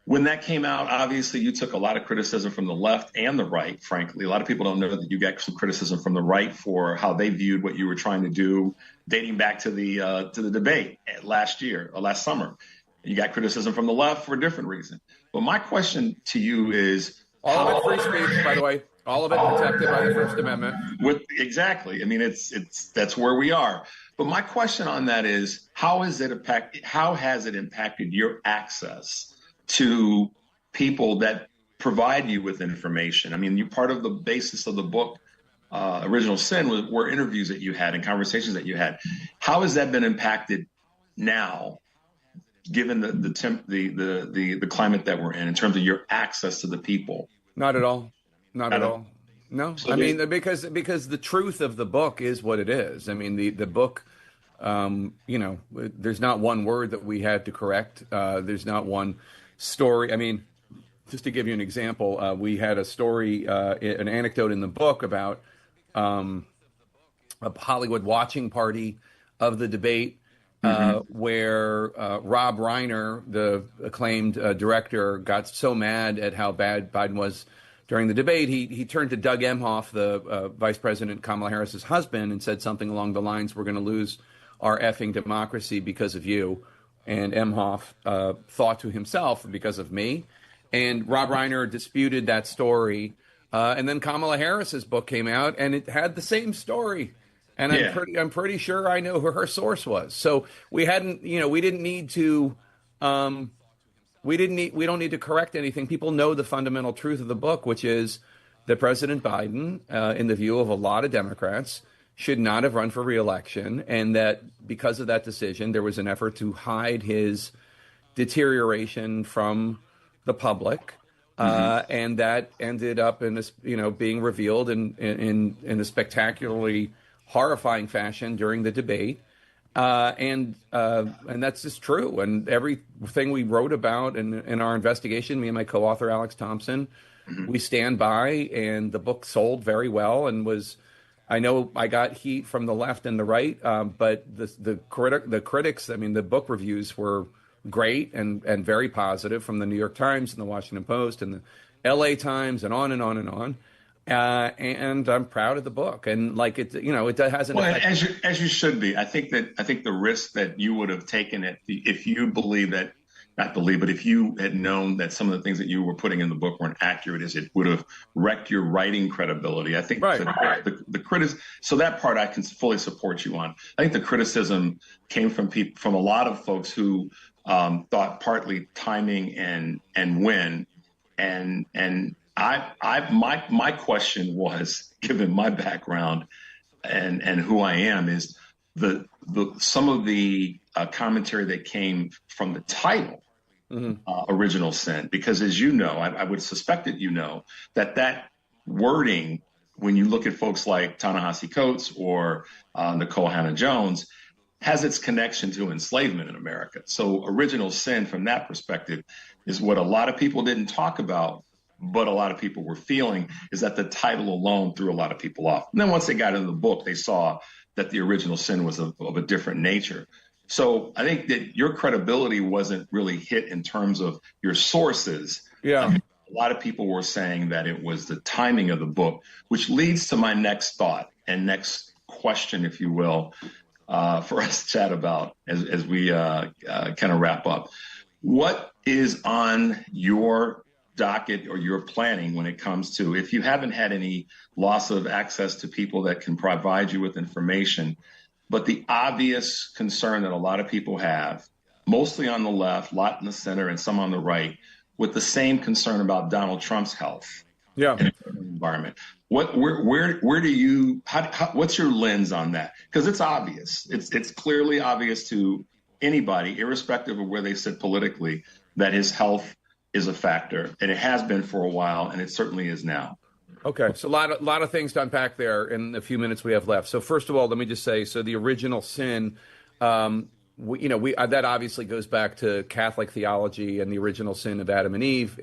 When that came out, obviously you took a lot of criticism from the left and the right, frankly. A lot of people don't know that you got some criticism from the right for how they viewed what you were trying to do, dating back to the debate last summer. You got criticism from the left for a different reason. But my question to you is... All of it free speech, by the way. All of it protected by the First Amendment. Exactly. That's where we are. But my question on that is, how has it impacted your access to people that provide you with information? You part of the basis of the book, Original Sin, were interviews that you had and conversations that you had. How has that been impacted now, given the climate that we're in terms of your access to the people? Not at all. Not at all. No, so because the truth of the book is what it is. The book, there's not one word that we had to correct. There's not one story. Just to give you an example, we had a story, an anecdote in the book about a Hollywood watching party of the debate, where Rob Reiner, the acclaimed director, got so mad at how bad Biden was during the debate, he turned to Doug Emhoff, the Vice President Kamala Harris's husband, and said something along the lines, "We're going to lose our effing democracy because of you." And Emhoff thought to himself, because of me. And Rob Reiner disputed that story. And then Kamala Harris's book came out, and it had the same story. And I'm pretty sure I know who her source was. So we don't need to correct anything. People know the fundamental truth of the book, which is that President Biden, in the view of a lot of Democrats, should not have run for re-election, and that because of that decision, there was an effort to hide his deterioration from the public, and that ended up in this, being revealed in a spectacularly horrifying fashion during the debate, and that's just true. And everything we wrote about in our investigation, me and my co-author Alex Thompson, we stand by, and the book sold very well and was. I know I got heat from the left and the right, but the critics, I mean, the book reviews were great and very positive from the New York Times and the Washington Post and the LA Times and on and on and on. And I'm proud of the book, and like it hasn't. Well, as you should be. I think the risk that you would have taken if you believe that. Not believe, but if you had known that some of the things that you were putting in the book weren't accurate, it would have wrecked your writing credibility. I think the criticism, so that part I can fully support you on. I think the criticism came from a lot of folks who thought partly timing and when, and my question was, given my background and who I am, is some of the commentary that came from the title, Original Sin, because as you know, I would suspect that that wording, when you look at folks like Ta-Nehisi Coates or Nicole Hannah-Jones, has its connection to enslavement in America. So Original Sin, from that perspective, is what a lot of people didn't talk about, but a lot of people were feeling, is that the title alone threw a lot of people off. And then once they got into the book, they saw that the Original Sin was of a different nature. So I think that your credibility wasn't really hit in terms of your sources. Yeah. A lot of people were saying that it was the timing of the book, which leads to my next thought and next question, if you will, for us to chat about as we kind of wrap up. What is on your docket or your planning when it comes to, if you haven't had any loss of access to people that can provide you with information, but the obvious concern that a lot of people have, mostly on the left, a lot in the center, and some on the right, with the same concern about Donald Trump's health and environment. Where do you, what's your lens on that? Because it's obvious. It's clearly obvious to anybody, irrespective of where they sit politically, that his health is a factor, and it has been for a while, and it certainly is now. Okay, so a lot of things to unpack there in the few minutes we have left. So first of all, let me just say, so the Original Sin, that obviously goes back to Catholic theology and the original sin of Adam and Eve.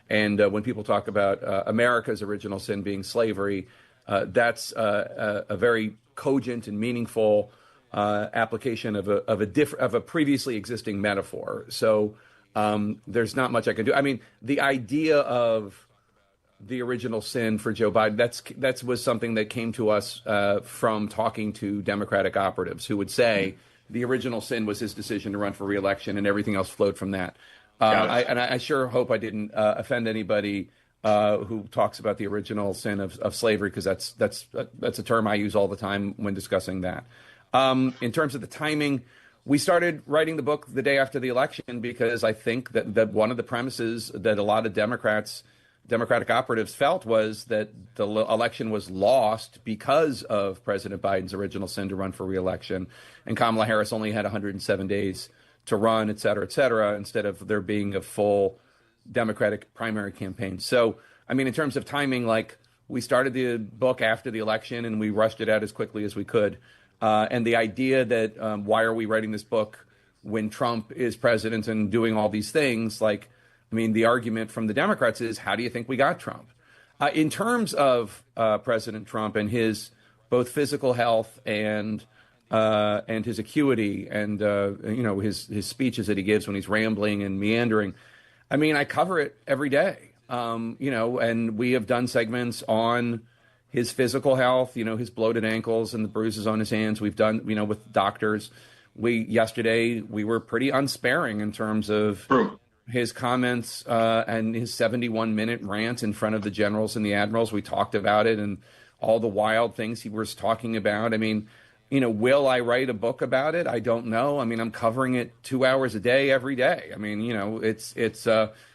And when people talk about America's original sin being slavery, that's a very cogent and meaningful application of a previously existing metaphor. So there's not much I can do. I mean, the idea of the original sin for Joe Biden, that was something that came to us from talking to Democratic operatives who would say the original sin was his decision to run for re-election, and everything else flowed from that. I sure hope I didn't offend anybody who talks about the original sin of slavery, because that's a term I use all the time when discussing that. In terms of the timing, we started writing the book the day after the election because I think that one of the premises that a lot of Democratic operatives felt was that the election was lost because of President Biden's original sin to run for re-election, and Kamala Harris only had 107 days to run, et cetera, instead of there being a full Democratic primary campaign. So, I mean, in terms of timing, like, we started the book after the election and we rushed it out as quickly as we could. And the idea that why are we writing this book when Trump is president and doing all these things, like, I mean, the argument from the Democrats is, how do you think we got Trump? In terms of President Trump and his both physical health and his acuity and his speeches that he gives when he's rambling and meandering, I mean, I cover it every day. And we have done segments on his physical health, his bloated ankles and the bruises on his hands. We've done, with doctors. Yesterday we were pretty unsparing in terms of his comments and his 71-minute rant in front of the generals and the admirals. We talked about it and all the wild things he was talking about. I mean, will I write a book about it? I don't know. I mean, I'm covering it 2 hours a day, every day. I mean, it's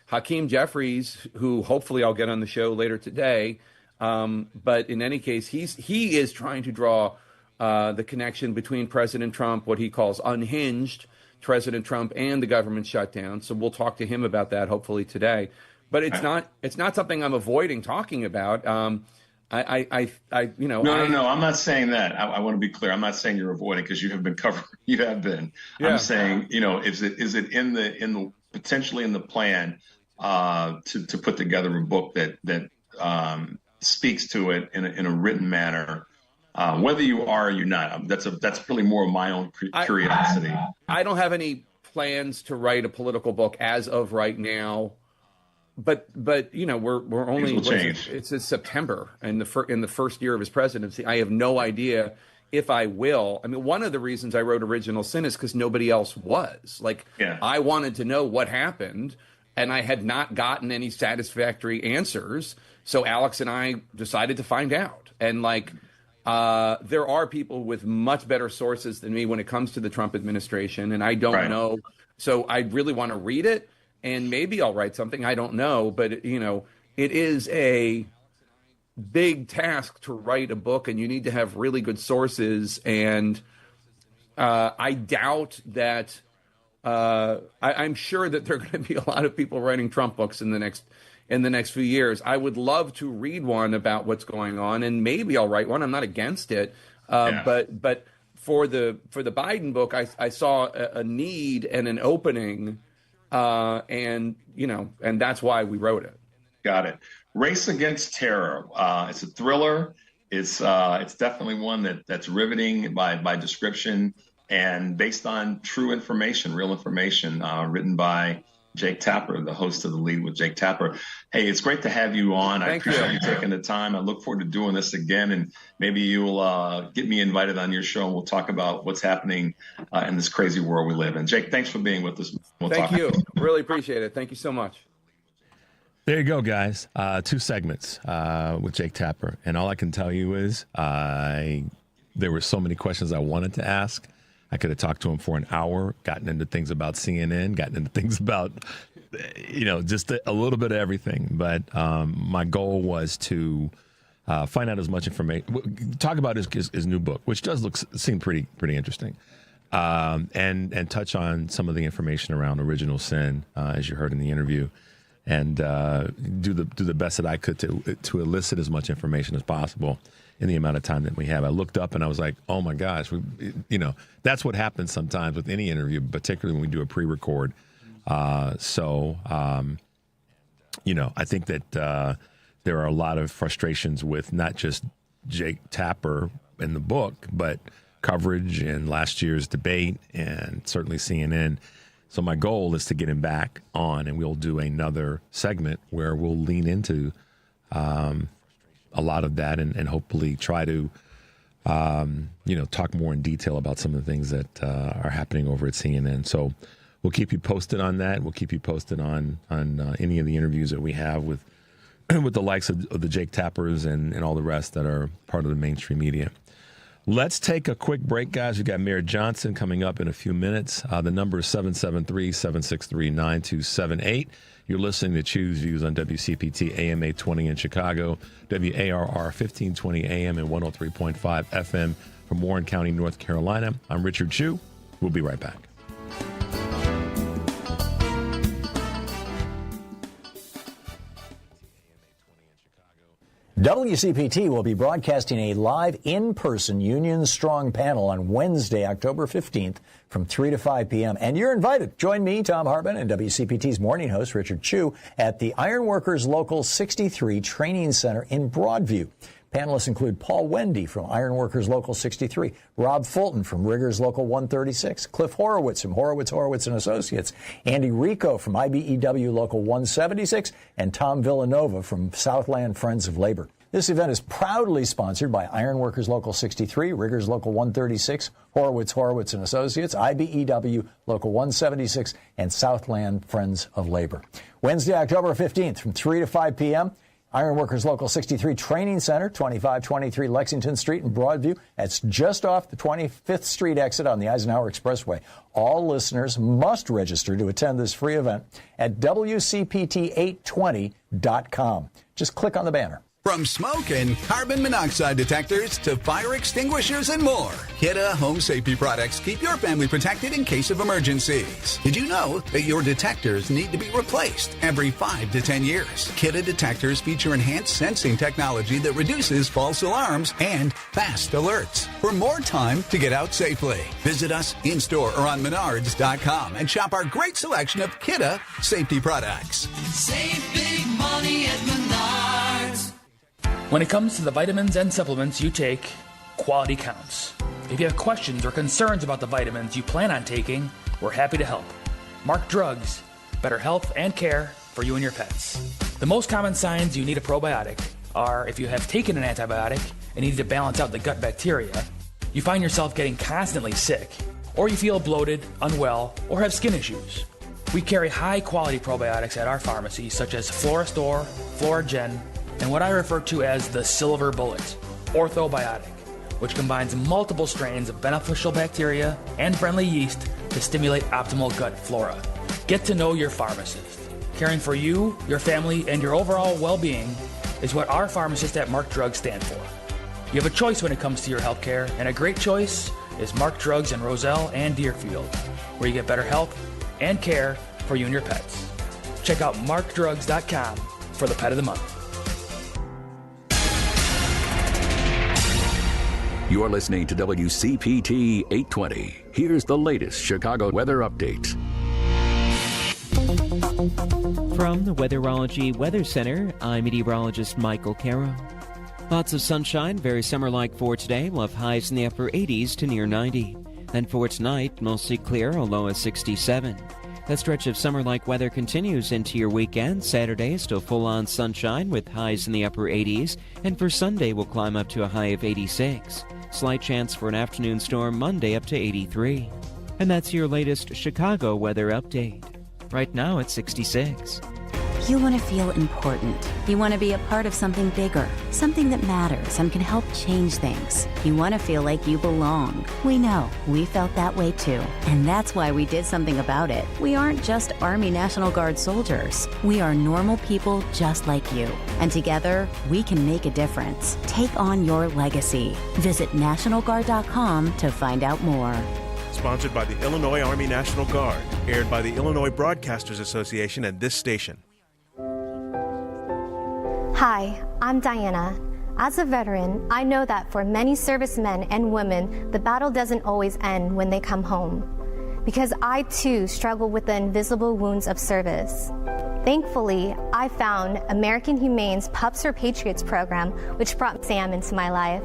Hakeem Jeffries, who hopefully I'll get on the show later today. But in any case, he is trying to draw the connection between President Trump, what he calls unhinged President Trump, and the government shutdown. So we'll talk to him about that hopefully today. But it's not something I'm avoiding talking about. No, I'm not saying that. I want to be clear. I'm not saying you're avoiding, because you have been covering. You have been. Yeah. I'm saying, is it in the potentially in the plan to put together a book that speaks to it in a written manner. Whether you are or you're not, that's really more of my own curiosity. I don't have any plans to write a political book as of right now, but you know, we're only it's September and in the first year of his presidency. I have no idea if I will. I mean, one of the reasons I wrote Original Sin is because nobody else was. Like, I wanted to know what happened, and I had not gotten any satisfactory answers. So Alex and I decided to find out. And like, there are people with much better sources than me when it comes to the Trump administration, and I don't know. So I really want to read it, and maybe I'll write something. I don't know, but you know, it is a big task to write a book, and you need to have really good sources. And I doubt that. I'm sure that there are going to be a lot of people writing Trump books in the next few years. I would love to read one about what's going on, and maybe I'll write one. I'm not against it, but for the Biden book, I saw a need and an opening, and you know, and that's why we wrote it. Got it. Race Against Terror. It's a thriller. It's definitely one that's riveting by description and based on true information, real information, written by Jake Tapper, the host of The Lead with Jake Tapper. Hey, it's great to have you on. I appreciate you taking the time. I look forward to doing this again, and maybe you'll get me invited on your show, and we'll talk about what's happening in this crazy world we live in. Jake, thanks for being with us. Thank you. Really appreciate it. Thank you so much. There you go, guys. 2 segments with Jake Tapper. And all I can tell you is there were so many questions I wanted to ask. I could have talked to him for an hour, gotten into things about CNN, gotten into things about, you know, just a little bit of everything. But my goal was to find out as much information, talk about his new book, which does seem pretty interesting, and touch on some of the information around Original Sin, as you heard in the interview, and do the best that I could to elicit as much information as possible in the amount of time that we have. I looked up and I was like, oh my gosh, you know, that's what happens sometimes with any interview, particularly when we do a pre-record. You know, I think that there are a lot of frustrations with not just Jake Tapper in the book, but coverage and last year's debate and certainly CNN. So my goal is to get him back on, and we'll do another segment where we'll lean into a lot of that and hopefully try to, you know, talk more in detail about some of the things that are happening over at CNN. So we'll keep you posted on that. We'll keep you posted on any of the interviews that we have with the likes of the Jake Tappers and all the rest that are part of the mainstream media. Let's take a quick break, guys. We've got Mayor Johnson coming up in a few minutes. The number is 773-763-9278. You're listening to Choose Views on WCPT AM 820 in Chicago, WARR 1520 AM and 103.5 FM from Warren County, North Carolina. I'm Richard Chu. We'll be right back. WCPT will be broadcasting a live in-person Union Strong panel on Wednesday, October 15th from 3 to 5 p.m. And you're invited. Join me, Tom Hartman, and WCPT's morning host, Richard Chu, at the Ironworkers Local 63 Training Center in Broadview. Panelists include Paul Wendy from Ironworkers Local 63, Rob Fulton from Riggers Local 136, Cliff Horowitz from Horowitz & Associates, Andy Rico from IBEW Local 176, and Tom Villanova from Southland Friends of Labor. This event is proudly sponsored by Ironworkers Local 63, Riggers Local 136, Horowitz & Associates, IBEW Local 176, and Southland Friends of Labor. Wednesday, October 15th from 3 to 5 p.m., Ironworkers Local 63 Training Center, 2523 Lexington Street in Broadview. That's just off the 25th Street exit on the Eisenhower Expressway. All listeners must register to attend this free event at WCPT820.com. Just click on the banner. From smoke and carbon monoxide detectors to fire extinguishers and more, Kidde home safety products keep your family protected in case of emergencies. Did you know that your detectors need to be replaced every 5 to 10 years? Kidde detectors feature enhanced sensing technology that reduces false alarms and fast alerts for more time to get out safely. Visit us in-store or on Menards.com and shop our great selection of Kidde safety products. Save big money at Menards. When it comes to the vitamins and supplements you take, quality counts. If you have questions or concerns about the vitamins you plan on taking, we're happy to help. Mark Drugs, better health and care for you and your pets. The most common signs you need a probiotic are if you have taken an antibiotic and need to balance out the gut bacteria, you find yourself getting constantly sick, or you feel bloated, unwell, or have skin issues. We carry high-quality probiotics at our pharmacy, such as Florastor, Floragen, and what I refer to as the silver bullet, Orthobiotic, which combines multiple strains of beneficial bacteria and friendly yeast to stimulate optimal gut flora. Get to know your pharmacist. Caring for you, your family, and your overall well-being is what our pharmacists at Mark Drugs stand for. You have a choice when it comes to your healthcare, and a great choice is Mark Drugs in Roselle and Deerfield, where you get better health and care for you and your pets. Check out markdrugs.com for the Pet of the Month. You're listening to WCPT 820. Here's the latest Chicago weather update. From the Weatherology Weather Center, I'm meteorologist Michael Caro. Lots of sunshine, very summer-like for today. We'll have highs in the upper 80s to near 90. Then for tonight, mostly clear, a low of 67. That stretch of summer-like weather continues into your weekend. Saturday, still full-on sunshine with highs in the upper 80s. And for Sunday, we'll climb up to a high of 86. Slight chance for an afternoon storm Monday up to 83. And that's your latest Chicago weather update. Right now it's 66. You want to feel important. You want to be a part of something bigger, something that matters and can help change things. You want to feel like you belong. We know. We felt that way too. And that's why we did something about it. We aren't just Army National Guard soldiers. We are normal people just like you. And together, we can make a difference. Take on your legacy. Visit NationalGuard.com to find out more. Sponsored by the Illinois Army National Guard. Aired by the Illinois Broadcasters Association and this station. Hi, I'm Diana. As a veteran, I know that for many servicemen and women, the battle doesn't always end when they come home. Because I too struggle with the invisible wounds of service. Thankfully, I found American Humane's Pups for Patriots program, which brought Sam into my life.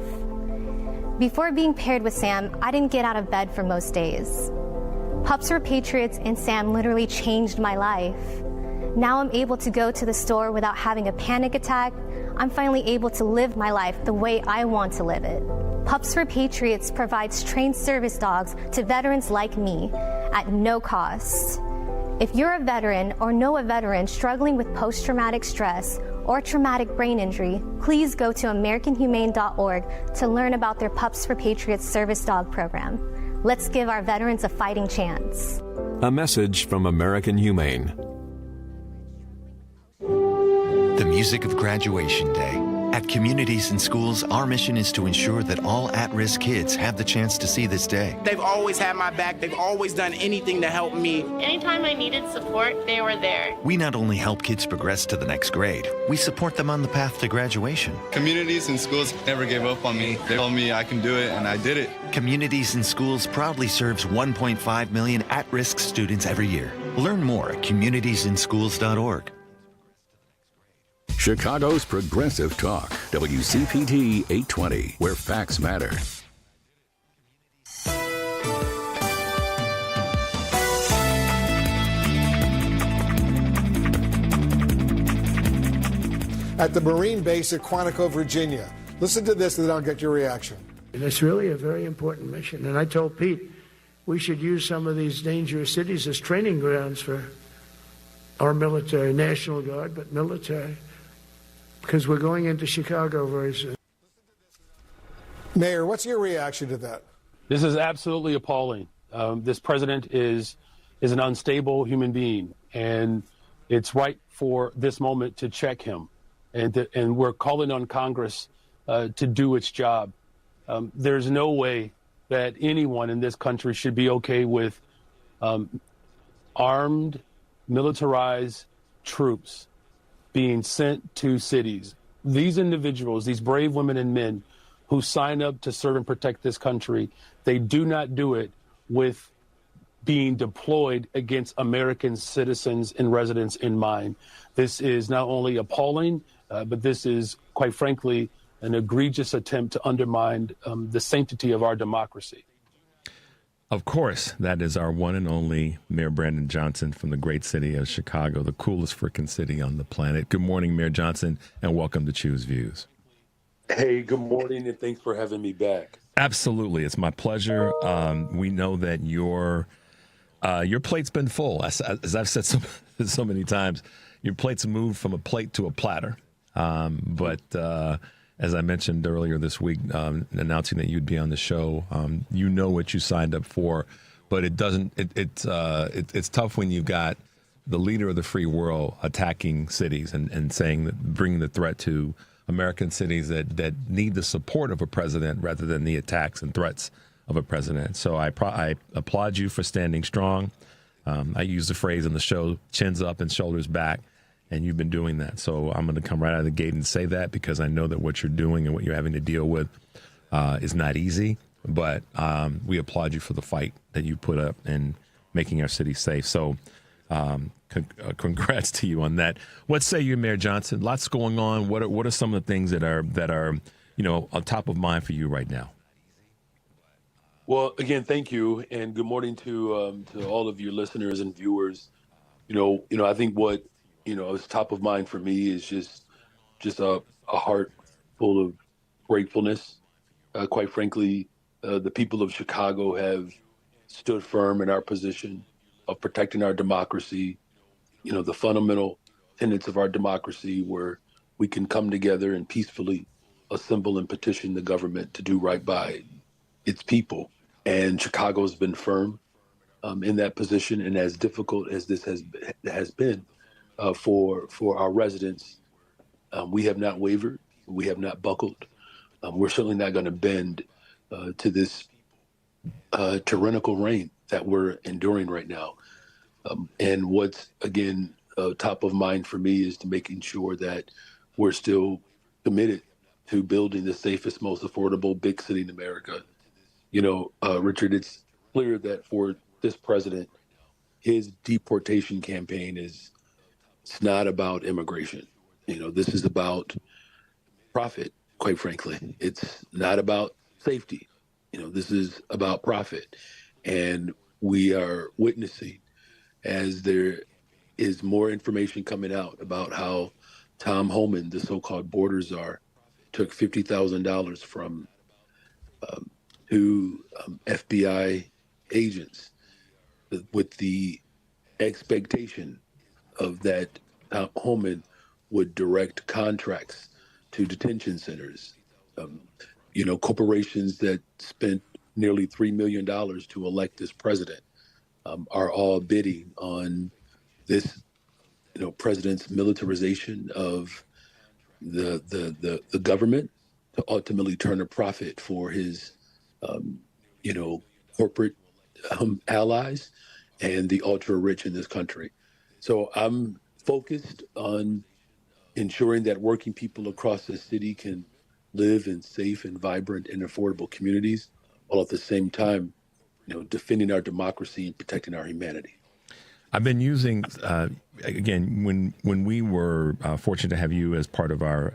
Before being paired with Sam, I didn't get out of bed for most days. Pups for Patriots and Sam literally changed my life. Now I'm able to go to the store without having a panic attack. I'm finally able to live my life the way I want to live it. Pups for Patriots provides trained service dogs to veterans like me at no cost. If you're a veteran or know a veteran struggling with post-traumatic stress or traumatic brain injury, please go to AmericanHumane.org to learn about their Pups for Patriots service dog program. Let's give our veterans a fighting chance. A message from American Humane. The music of graduation day. At Communities in Schools, our mission is to ensure that all at-risk kids have the chance to see this day. They've always had my back. They've always done anything to help me. Anytime I needed support, they were there. We not only help kids progress to the next grade, we support them on the path to graduation. Communities in Schools never gave up on me. They told me I can do it, and I did it. Communities in Schools proudly serves 1.5 million at-risk students every year. Learn more at communitiesInschools.org. Chicago's Progressive Talk, WCPT 820, where facts matter. At the Marine base at Quantico, Virginia. Listen to this and then I'll get your reaction. And it's really a very important mission. And I told Pete we should use some of these dangerous cities as training grounds for our military, National Guard, but military. Because we're going into Chicago very soon. Mayor, what's your reaction to that? This is absolutely appalling. This president is an unstable human being, and it's right for this moment to check him. and we're calling on Congress to do its job. There's no way that anyone in this country should be okay with armed, militarized troops being sent to cities. These individuals, these brave women and men who sign up to serve and protect this country, they do not do it with being deployed against American citizens and residents in mind. This is not only appalling, but this is, quite frankly, an egregious attempt to undermine the sanctity of our democracy. Of course, that is our one and only Mayor Brandon Johnson from the great city of Chicago, the coolest freaking city on the planet. Good morning, Mayor Johnson, and welcome to Choose Views. Hey, good morning, and thanks for having me back. Absolutely. It's my pleasure. We know that your plate's been full. As I've said so many times, your plate's moved from a plate to a platter. But as I mentioned earlier this week, announcing that you'd be on the show, you know what you signed up for, but it doesn't. It's tough when you've got the leader of the free world attacking cities and saying that, bringing the threat to American cities that need the support of a president rather than the attacks and threats of a president. So I applaud you for standing strong. I use the phrase in the show, chins up and shoulders back. And you've been doing that. So I'm going to come right out of the gate and say that, because I know that what you're doing and what you're having to deal with is not easy. But we applaud you for the fight that you put up in making our city safe. So congrats to you on that. What say you, Mayor Johnson? Lots going on. What are some of the things that are on top of mind for you right now? Well, again, thank you, and good morning to all of your listeners and viewers. I think what is top of mind for me is just a heart full of gratefulness. Quite frankly, the people of Chicago have stood firm in our position of protecting our democracy, the fundamental tenets of our democracy, where we can come together and peacefully assemble and petition the government to do right by its people. And Chicago has been firm in that position, and as difficult as this has been, for our residents, we have not wavered, we have not buckled. We're certainly not going to bend to this tyrannical reign that we're enduring right now. And what's, again, top of mind for me is to making sure that we're still committed to building the safest, most affordable big city in America. Richard, it's clear that for this president, his deportation campaign it's not about immigration. This is about profit, quite frankly. It's not about safety. This is about profit. And we are witnessing, as there is more information coming out about how Tom Homan, the so-called border czar, took $50,000 from two FBI agents with the expectation of that Homan would direct contracts to detention centers. Corporations that spent nearly $3 million to elect this president are all bidding on this, president's militarization of the government to ultimately turn a profit for his, corporate allies and the ultra rich in this country. So I'm focused on ensuring that working people across the city can live in safe and vibrant and affordable communities, while at the same time, defending our democracy and protecting our humanity. I've been using, again, when we were fortunate to have you as part of our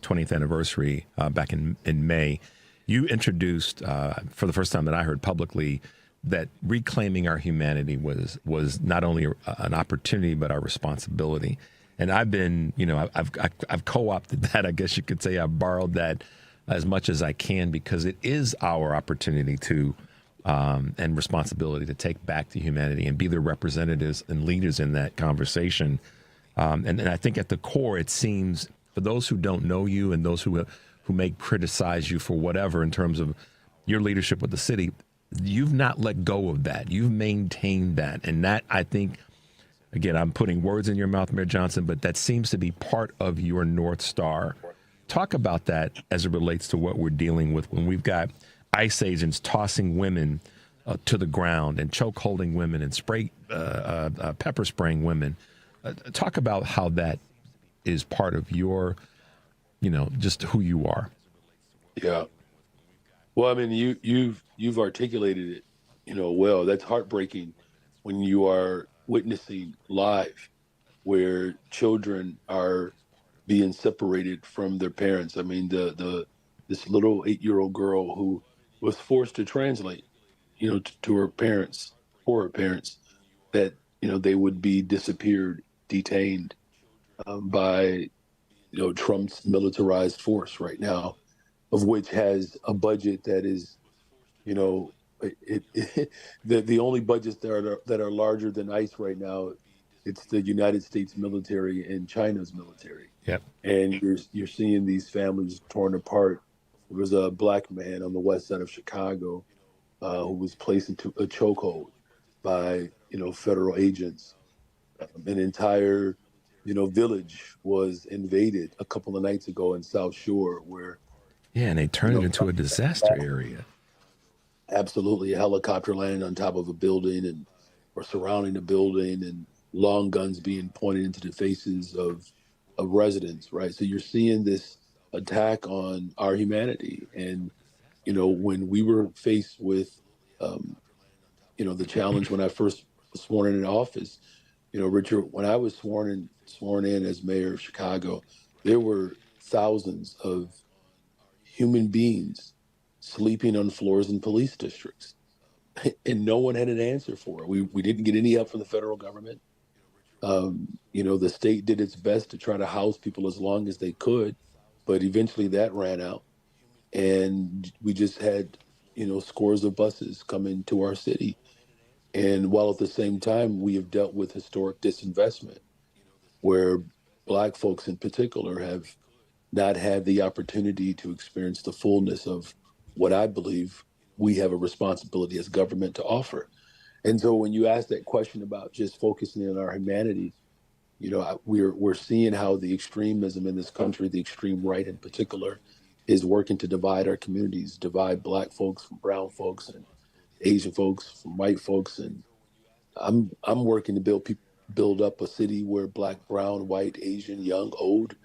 20th anniversary back in May, you introduced, for the first time that I heard publicly, that reclaiming our humanity was not only an opportunity, but our responsibility. And I've been, I've co-opted that. I guess you could say I've borrowed that as much as I can, because it is our opportunity to and responsibility to take back to humanity and be the representatives and leaders in that conversation. And I think at the core, it seems, for those who don't know you and those who may criticize you for whatever in terms of your leadership with the city, you've not let go of that. You've maintained that. And that, I think, Again, I'm putting words in your mouth, Mayor Johnson, but that seems to be part of your North Star. Talk about that as it relates to what we're dealing with when we've got ICE agents tossing women to the ground and choke holding women and pepper spraying women. Talk about how that is part of your, just who you are. Yeah. Well, I mean, you've articulated it, well. That's heartbreaking when you are witnessing live where children are being separated from their parents. I mean, this little 8-year-old girl who was forced to translate, to her parents, for her parents, that they would be disappeared, detained by Trump's militarized force right now, of which has a budget that is, the only budgets that are larger than ICE right now, it's the United States military and China's military. Yep. And you're seeing these families torn apart. There was a black man on the west side of Chicago who was placed into a chokehold by federal agents. An entire village was invaded a couple of nights ago in South Shore, where and they turned it into a disaster area. Absolutely, a helicopter landing on top of a building or surrounding a building, and long guns being pointed into the faces of residents. Right, so you're seeing this attack on our humanity, and when we were faced with the challenge when I first was sworn in office, Richard, when I was sworn in as mayor of Chicago, there were thousands of human beings sleeping on floors in police districts, and no one had an answer for it. We didn't get any help from the federal government. The state did its best to try to house people as long as they could, but eventually that ran out, and we just had scores of buses come into our city. And while at the same time we have dealt with historic disinvestment, where Black folks in particular have not had the opportunity to experience the fullness of what I believe we have a responsibility as government to offer. And so when you ask that question about just focusing on our humanity, we're seeing how the extremism in this country, the extreme right in particular, is working to divide our communities, divide Black folks from brown folks and Asian folks from white folks. And I'm working to build up a city where Black, brown, white, Asian, young, old,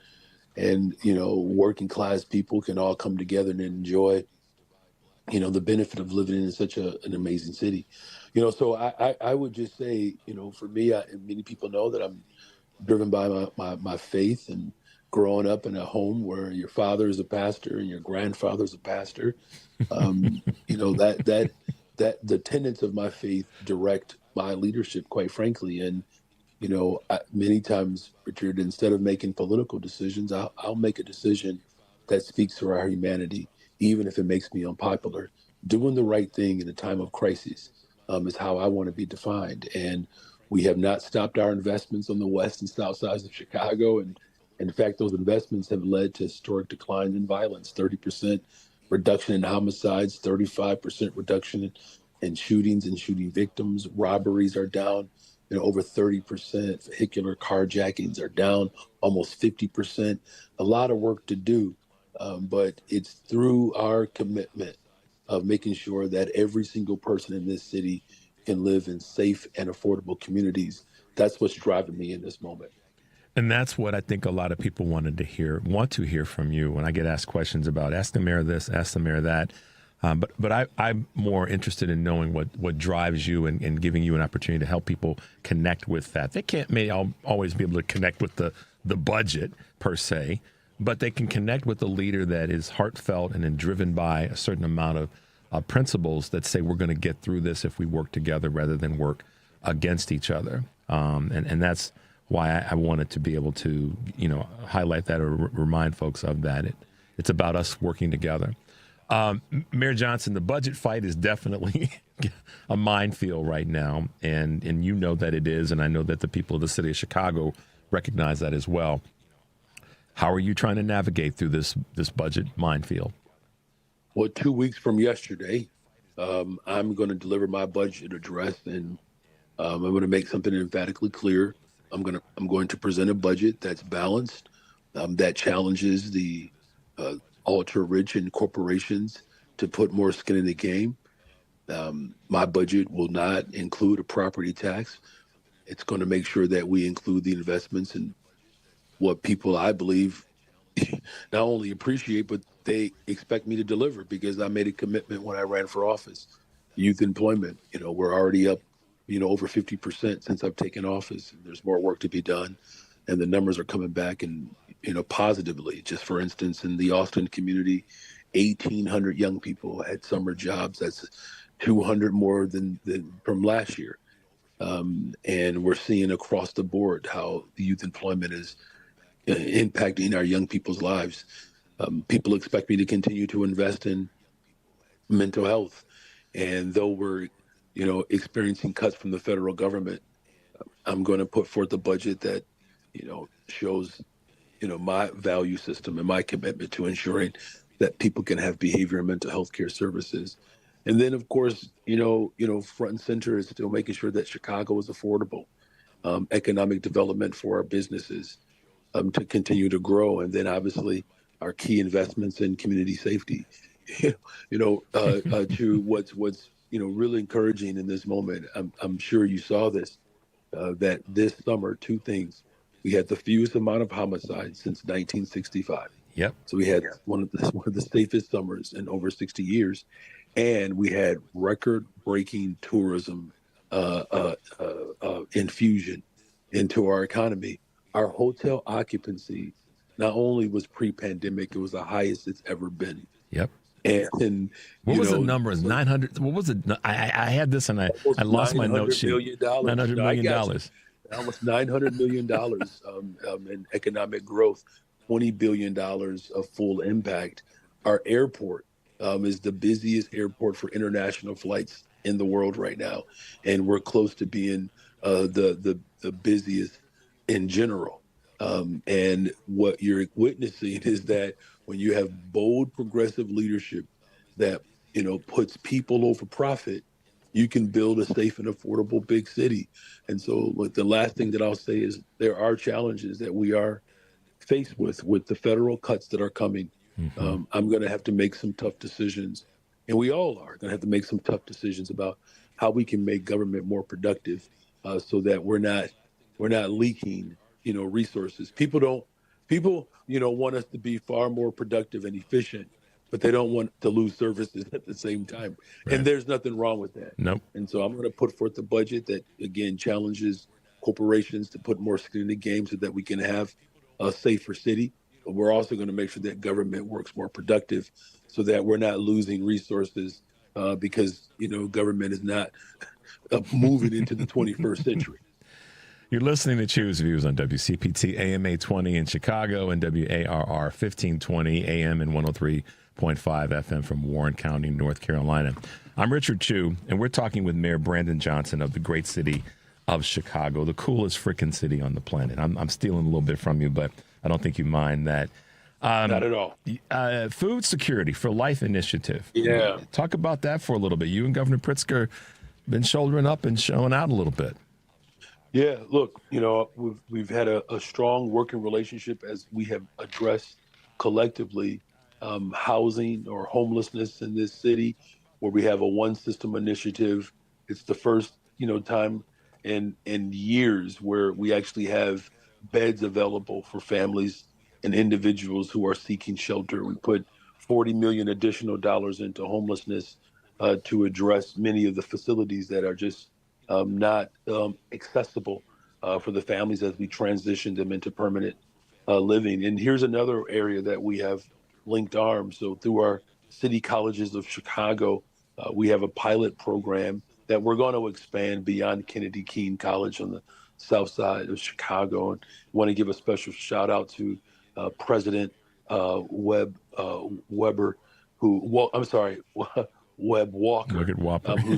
and working class people can all come together and enjoy the benefit of living in such an amazing city. So I would just say, for me, and many people know that I'm driven by my faith, and growing up in a home where your father is a pastor and your grandfather is a pastor, that the tenets of my faith direct my leadership, quite frankly. And many times, Richard, instead of making political decisions, I'll make a decision that speaks to our humanity, even if it makes me unpopular. Doing the right thing in a time of crisis is how I want to be defined. And we have not stopped our investments on the west and south sides of Chicago. And in fact, those investments have led to historic declines in violence, 30% reduction in homicides, 35% reduction in shootings and shooting victims. Robberies are down, over 30%. Vehicular carjackings are down almost 50%. A lot of work to do, but it's through our commitment of making sure that every single person in this city can live in safe and affordable communities. That's what's driving me in this moment. And that's what I think a lot of people want to hear from you. When I get asked questions about, ask the mayor this, ask the mayor that. But I'm more interested in knowing what drives you and giving you an opportunity to help people connect with that. They may always be able to connect with the budget per se, but they can connect with a leader that is heartfelt and driven by a certain amount of principles that say we're going to get through this if we work together rather than work against each other. And that's why I wanted to be able to, highlight that or remind folks of that. It's about us working together. Mayor Johnson, the budget fight is definitely a minefield right now, and you know that it is, and I know that the people of the city of Chicago recognize that as well. How are you trying to navigate through this budget minefield? Well, 2 weeks from yesterday, I'm going to deliver my budget address, and I'm going to make something emphatically clear. I'm going to present a budget that's balanced, that challenges the ultra rich and corporations to put more skin in the game. My budget will not include a property tax. It's going to make sure that we include the investments in what people, I believe, not only appreciate, but they expect me to deliver, because I made a commitment when I ran for office. Youth employment, we're already up, over 50% since I've taken office. There's more work to be done, and the numbers are coming back and, positively. Just for instance, in the Austin community, 1,800 young people had summer jobs. That's 200 more than from last year. And we're seeing across the board how the youth employment is impacting our young people's lives. People expect me to continue to invest in mental health. And though we're, experiencing cuts from the federal government, I'm going to put forth a budget that, shows, my value system and my commitment to ensuring that people can have behavior and mental health care services. And then, of course, front and center is still making sure that Chicago is affordable, economic development for our businesses, to continue to grow. And then obviously our key investments in community safety, to what's, really encouraging in this moment. I'm sure you saw this, that this summer, two things. We had the fewest amount of homicides since 1965. Yep. So we had one of the safest summers in over 60 years. And we had record-breaking tourism infusion into our economy. Our hotel occupancy not only was pre-pandemic, it was the highest it's ever been. Yep. And what was the number? 900. What was it? I had this and I lost my note sheet. $900 million. Almost $900 million in economic growth, $20 billion of full impact. Our airport is the busiest airport for international flights in the world right now, and we're close to being the busiest in general. And what you're witnessing is that when you have bold progressive leadership that puts people over profit, you can build a safe and affordable big city. And so, the last thing that I'll say is there are challenges that we are faced with the federal cuts that are coming. Mm-hmm. I'm going to have to make some tough decisions, and we all are going to have to make some tough decisions about how we can make government more productive, so that we're not leaking, resources. People want us to be far more productive and efficient, but they don't want to lose services at the same time. Right. And there's nothing wrong with that. Nope. And so I'm going to put forth a budget that, again, challenges corporations to put more skin in the game so that we can have a safer city. But we're also going to make sure that government works more productive so that we're not losing resources because, government is not moving into the 21st century. You're listening to Choose Views on WCPT AM 820 in Chicago and WARR 1520 AM and 103.5 FM from Warren County, North Carolina. I'm Richard Chu, and we're talking with Mayor Brandon Johnson of the great city of Chicago, the coolest frickin' city on the planet. I'm stealing a little bit from you, but I don't think you mind that. Not at all. Food Security for Life initiative. Yeah. Talk about that for a little bit. You and Governor Pritzker been shouldering up and showing out a little bit. Yeah, look, we've had a strong working relationship as we have addressed collectively housing or homelessness in this city, where we have a one system initiative. It's the first, time in years where we actually have beds available for families and individuals who are seeking shelter. We put $40 million additional dollars into homelessness to address many of the facilities that are just not accessible for the families as we transition them into permanent living. And here's another area that we have linked arms. So through our city colleges of Chicago, we have a pilot program that we're going to expand beyond Kennedy Keene College on the south side of Chicago. And want to give a special shout out to President Webb Walker, who's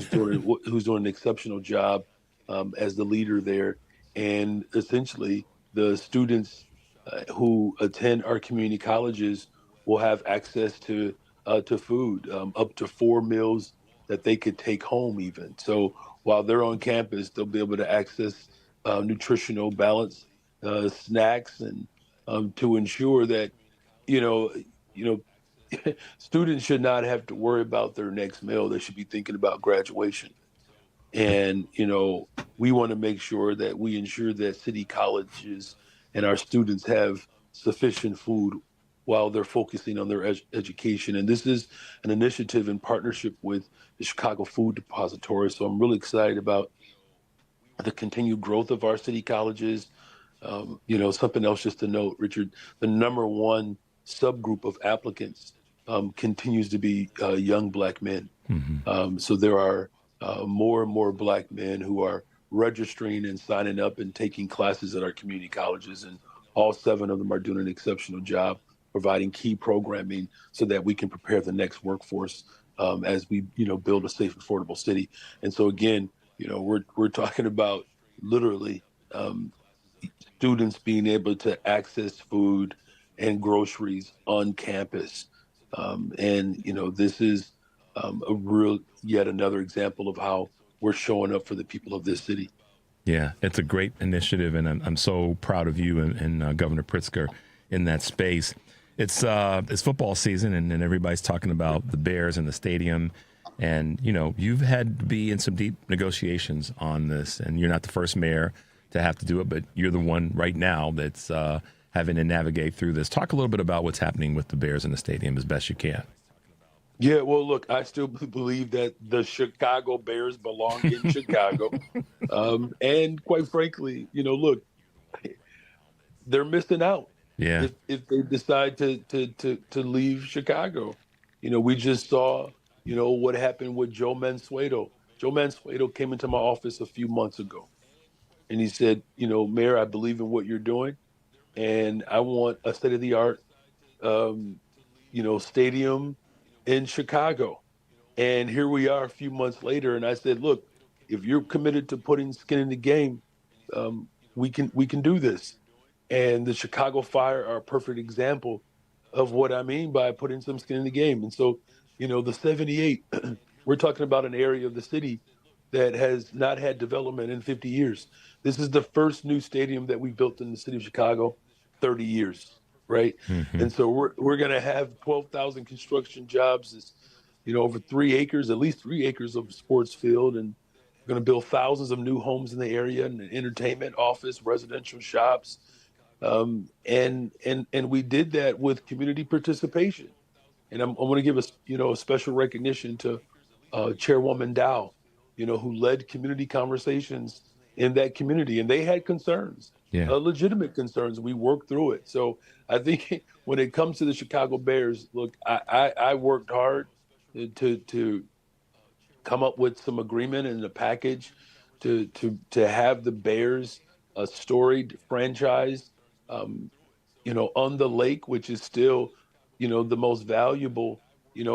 doing an exceptional job as the leader there. And essentially, the students who attend our community colleges will have access to food, up to 4 meals that they could take home even. So while they're on campus, they'll be able to access nutritional balance snacks and to ensure that, you know, students should not have to worry about their next meal. They should be thinking about graduation. And, we want to make sure that we ensure that city colleges and our students have sufficient food while they're focusing on their education. And this is an initiative in partnership with the Chicago Food Depository. So I'm really excited about the continued growth of our city colleges. Something else just to note, Richard, the number one subgroup of applicants continues to be young Black men. So there are more and more Black men who are registering and signing up and taking classes at our community colleges, and all 7 of them are doing an exceptional job providing key programming so that we can prepare the next workforce as we build a safe, affordable city. And so again, we're talking about literally students being able to access food and groceries on campus. This is a real, yet another example of how we're showing up for the people of this city. Yeah, it's a great initiative, and I'm so proud of you and Governor Pritzker in that space. It's football season, and everybody's talking about the Bears and the stadium. And, you've had to be in some deep negotiations on this, and you're not the first mayor to have to do it, but you're the one right now that's having to navigate through this. Talk a little bit about what's happening with the Bears and the stadium as best you can. Yeah, well, look, I still believe that the Chicago Bears belong in Chicago. And quite frankly, look, they're missing out. Yeah. If they decide to leave Chicago. We just saw, what happened with Joe Mansueto. Joe Mansueto came into my office a few months ago, and he said, Mayor, I believe in what you're doing, and I want a state-of-the-art, stadium in Chicago. And here we are a few months later, and I said, look, if you're committed to putting skin in the game, we can do this. And the Chicago Fire are a perfect example of what I mean by putting some skin in the game. And so, the 78, we're talking about an area of the city that has not had development in 50 years. This is the first new stadium that we built in the city of Chicago, 30 years. Right. Mm-hmm. And so we're going to have 12,000 construction jobs, over 3 acres, at least 3 acres of sports field. And we're going to build thousands of new homes in the area, and entertainment, office, residential shops. And we did that with community participation. And I want to give a special recognition to Chairwoman Dow, who led community conversations in that community. And they had concerns. Yeah. Legitimate concerns. We worked through it. So I think when it comes to the Chicago Bears, look, I worked hard to come up with some agreement and a package to have the Bears a storied franchise, on the lake, which is still, the most valuable,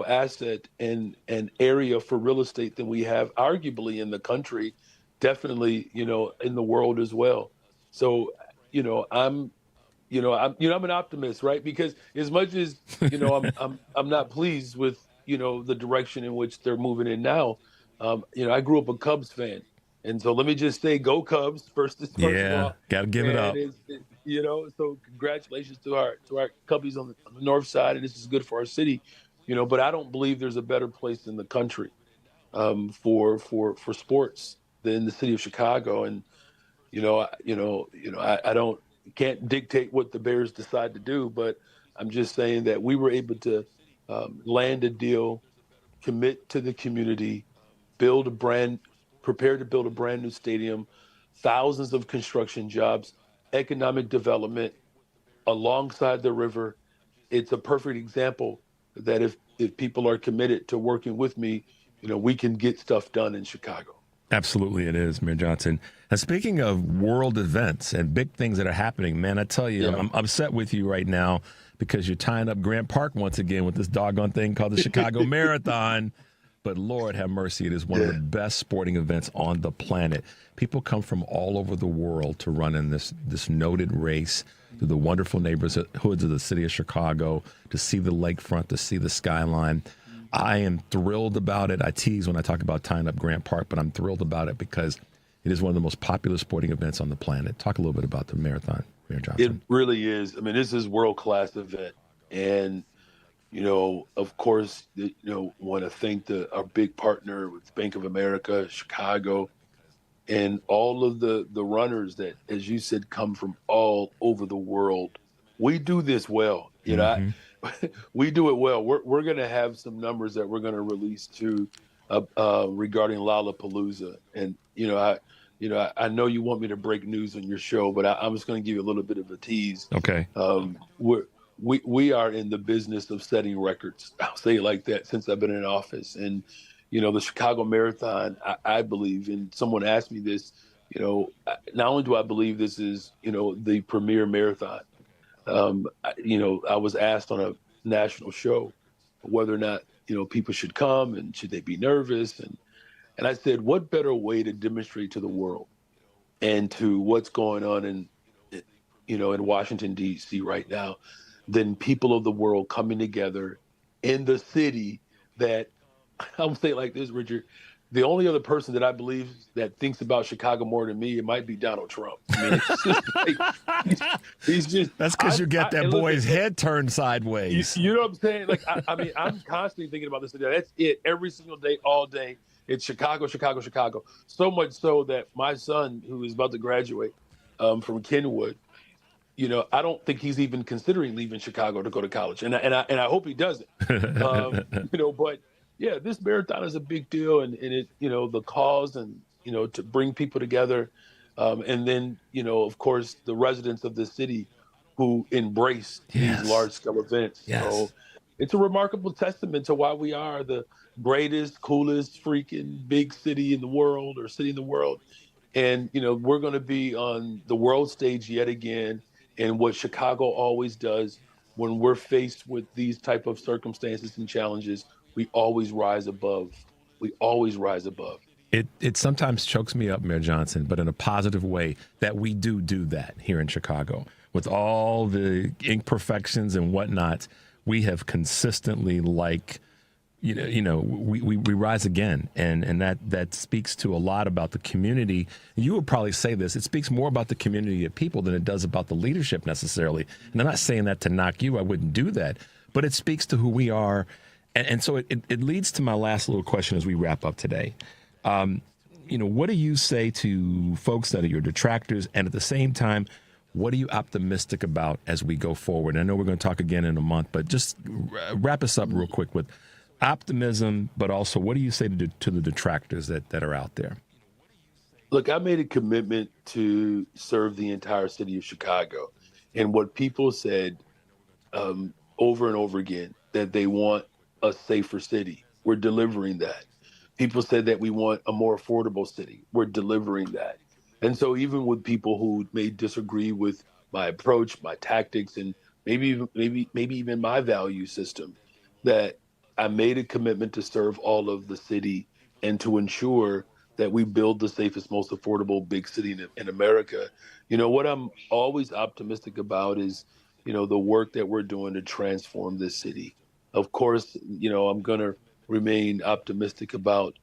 asset and area for real estate that we have arguably in the country, definitely, in the world as well. So, I'm an optimist, right? Because as much as, I'm not pleased with, the direction in which they're moving in now. I grew up a Cubs fan. And so let me just say, go Cubs first of all. Got to give it up. So congratulations to our Cubbies on the north side. And this is good for our city, but I don't believe there's a better place in the country for sports than the city of Chicago. And, I can't dictate what the Bears decide to do, but I'm just saying that we were able to land a deal, commit to the community, prepare to build a brand new stadium, thousands of construction jobs, economic development alongside the river. It's a perfect example that if people are committed to working with me, we can get stuff done in Chicago. Absolutely it is, Mayor Johnson. And speaking of world events and big things that are happening, man, I tell you, I'm upset with you right now because you're tying up Grant Park once again with this doggone thing called the Chicago Marathon. But Lord have mercy, it is one of the best sporting events on the planet. People come from all over the world to run in this noted race through the wonderful neighborhoods of the city of Chicago, to see the lakefront, to see the skyline. I am thrilled about it. I tease when I talk about tying up Grant Park, but I'm thrilled about it because it is one of the most popular sporting events on the planet. Talk a little bit about the marathon, Mayor Johnson. It really is. I mean, this is world-class event. And, of course, want to thank our big partner with Bank of America, Chicago, and all of the runners that, as you said, come from all over the world. We do this well. We do it well. We're going to have some numbers that we're going to release too regarding Lollapalooza. And, I know you want me to break news on your show, but I'm just going to give you a little bit of a tease. Okay. We are in the business of setting records. I'll say it like that since I've been in office. And, the Chicago Marathon, I believe, and someone asked me this, not only do I believe this is, the premier marathon, I was asked on a national show whether or not, people should come and should they be nervous. And I said, what better way to demonstrate to the world and to what's going on in Washington, D.C. right now than people of the world coming together in the city that, I'll say it like this, Richard, the only other person that I believe that thinks about Chicago more than me, it might be Donald Trump. I mean, it's just like, he's just. That's because you get that boy's head turned sideways. You know what I'm saying? Like, I mean, I'm constantly thinking about this today. That's it. Every single day, all day. It's Chicago, Chicago, Chicago. So much so that my son, who is about to graduate from Kenwood, I don't think he's even considering leaving Chicago to go to college, and I hope he doesn't. But yeah, this marathon is a big deal, and it, the cause, and to bring people together, and then of course the residents of the city who embrace these large scale events. Yes. So it's a remarkable testament to why we are the greatest, coolest, freaking big city in the world, or city in the world. And, we're going to be on the world stage yet again. And what Chicago always does when we're faced with these type of circumstances and challenges, we always rise above. We always rise above. It sometimes chokes me up, Mayor Johnson, but in a positive way, that we do that here in Chicago. With all the imperfections and whatnot, we have consistently, we rise again, and that speaks to a lot about the community. You would probably say this. It speaks more about the community of people than it does about the leadership necessarily. And I'm not saying that to knock you. I wouldn't do that. But it speaks to who we are. And so it leads to my last little question as we wrap up today. What do you say to folks that are your detractors? And at the same time, what are you optimistic about as we go forward? I know we're going to talk again in a month, but just wrap us up real quick with optimism, but also what do you say to the detractors that are out there? Look, I made a commitment to serve the entire city of Chicago. And what people said over and over again, that they want a safer city. We're delivering that. People said that we want a more affordable city. We're delivering that. And so even with people who may disagree with my approach, my tactics, and maybe even my value system, that I made a commitment to serve all of the city and to ensure that we build the safest, most affordable big city in America. What I'm always optimistic about is, the work that we're doing to transform this city. Of course, I'm going to remain optimistic about,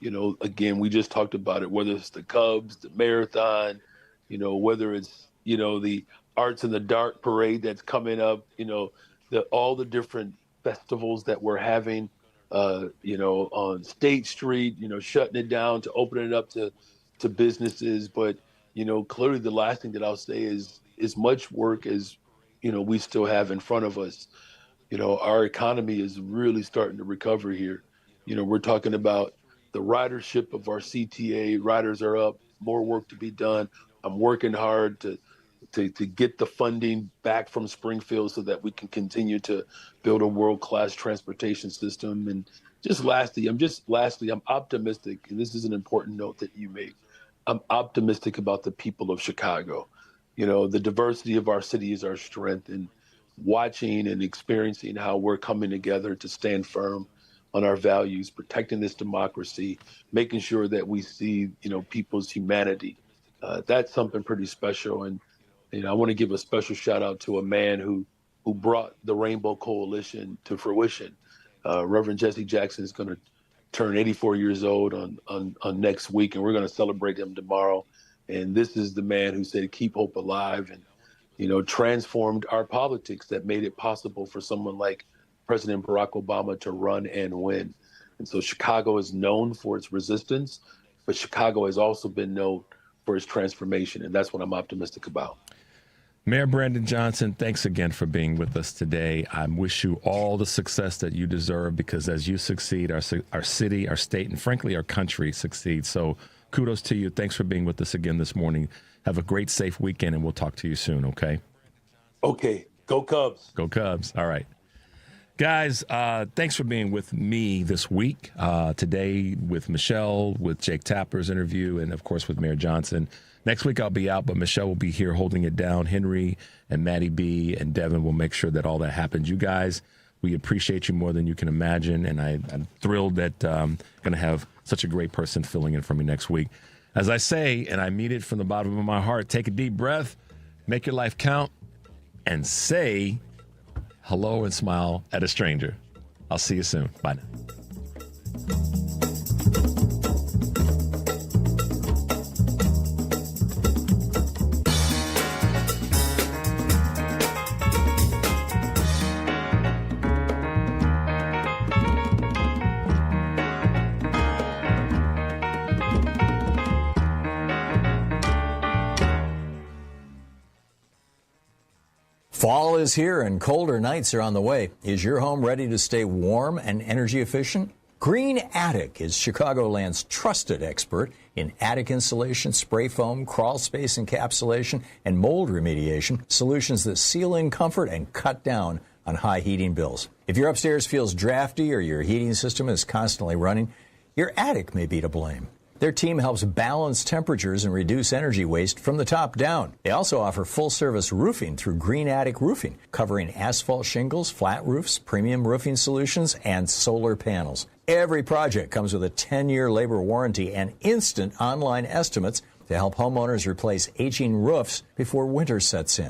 again, we just talked about it, whether it's the Cubs, the marathon, whether it's, the Arts in the Dark parade that's coming up, all the different festivals that we're having, on State Street, shutting it down to open it up to businesses. But, clearly the last thing that I'll say is as much work as, we still have in front of us. Our economy is really starting to recover here. We're talking about the ridership of our CTA. Riders are up, more work to be done. I'm working hard to get the funding back from Springfield so that we can continue to build a world-class transportation system. And lastly, I'm optimistic, and this is an important note that you make. I'm optimistic about the people of Chicago. The diversity of our city is our strength, and watching and experiencing how we're coming together to stand firm on our values, protecting this democracy, making sure that we see, people's humanity. That's something pretty special. And, I want to give a special shout out to a man who brought the Rainbow Coalition to fruition. Reverend Jesse Jackson is going to turn 84 years old on next week, and we're going to celebrate him tomorrow. And this is the man who said, keep hope alive, and, transformed our politics, that made it possible for someone like President Barack Obama to run and win. And so Chicago is known for its resistance, but Chicago has also been known for its transformation, and that's what I'm optimistic about. Mayor Brandon Johnson, thanks again for being with us today. I wish you all the success that you deserve, because as you succeed, our city, our state, and frankly, our country succeeds. So kudos to you. Thanks for being with us again this morning. Have a great, safe weekend, and we'll talk to you soon, okay? Okay. Go Cubs. Go Cubs. All right. Guys, thanks for being with me this week. Today with Michelle, with Jake Tapper's interview, and, of course, with Mayor Johnson. Next week I'll be out, but Michelle will be here holding it down. Henry and Maddie B and Devin will make sure that all that happens. You guys, we appreciate you more than you can imagine, and I'm thrilled that I'm going to have such a great person filling in for me next week. As I say, and I mean it from the bottom of my heart, take a deep breath, make your life count, and say hello and smile at a stranger. I'll see you soon. Bye now. Fall is here and colder nights are on the way. Is your home ready to stay warm and energy efficient? Green Attic is Chicagoland's trusted expert in attic insulation, spray foam, crawl space encapsulation, and mold remediation, solutions that seal in comfort and cut down on high heating bills. If your upstairs feels drafty or your heating system is constantly running, your attic may be to blame. Their team helps balance temperatures and reduce energy waste from the top down. They also offer full-service roofing through Green Attic Roofing, covering asphalt shingles, flat roofs, premium roofing solutions, and solar panels. Every project comes with a 10-year labor warranty and instant online estimates to help homeowners replace aging roofs before winter sets in.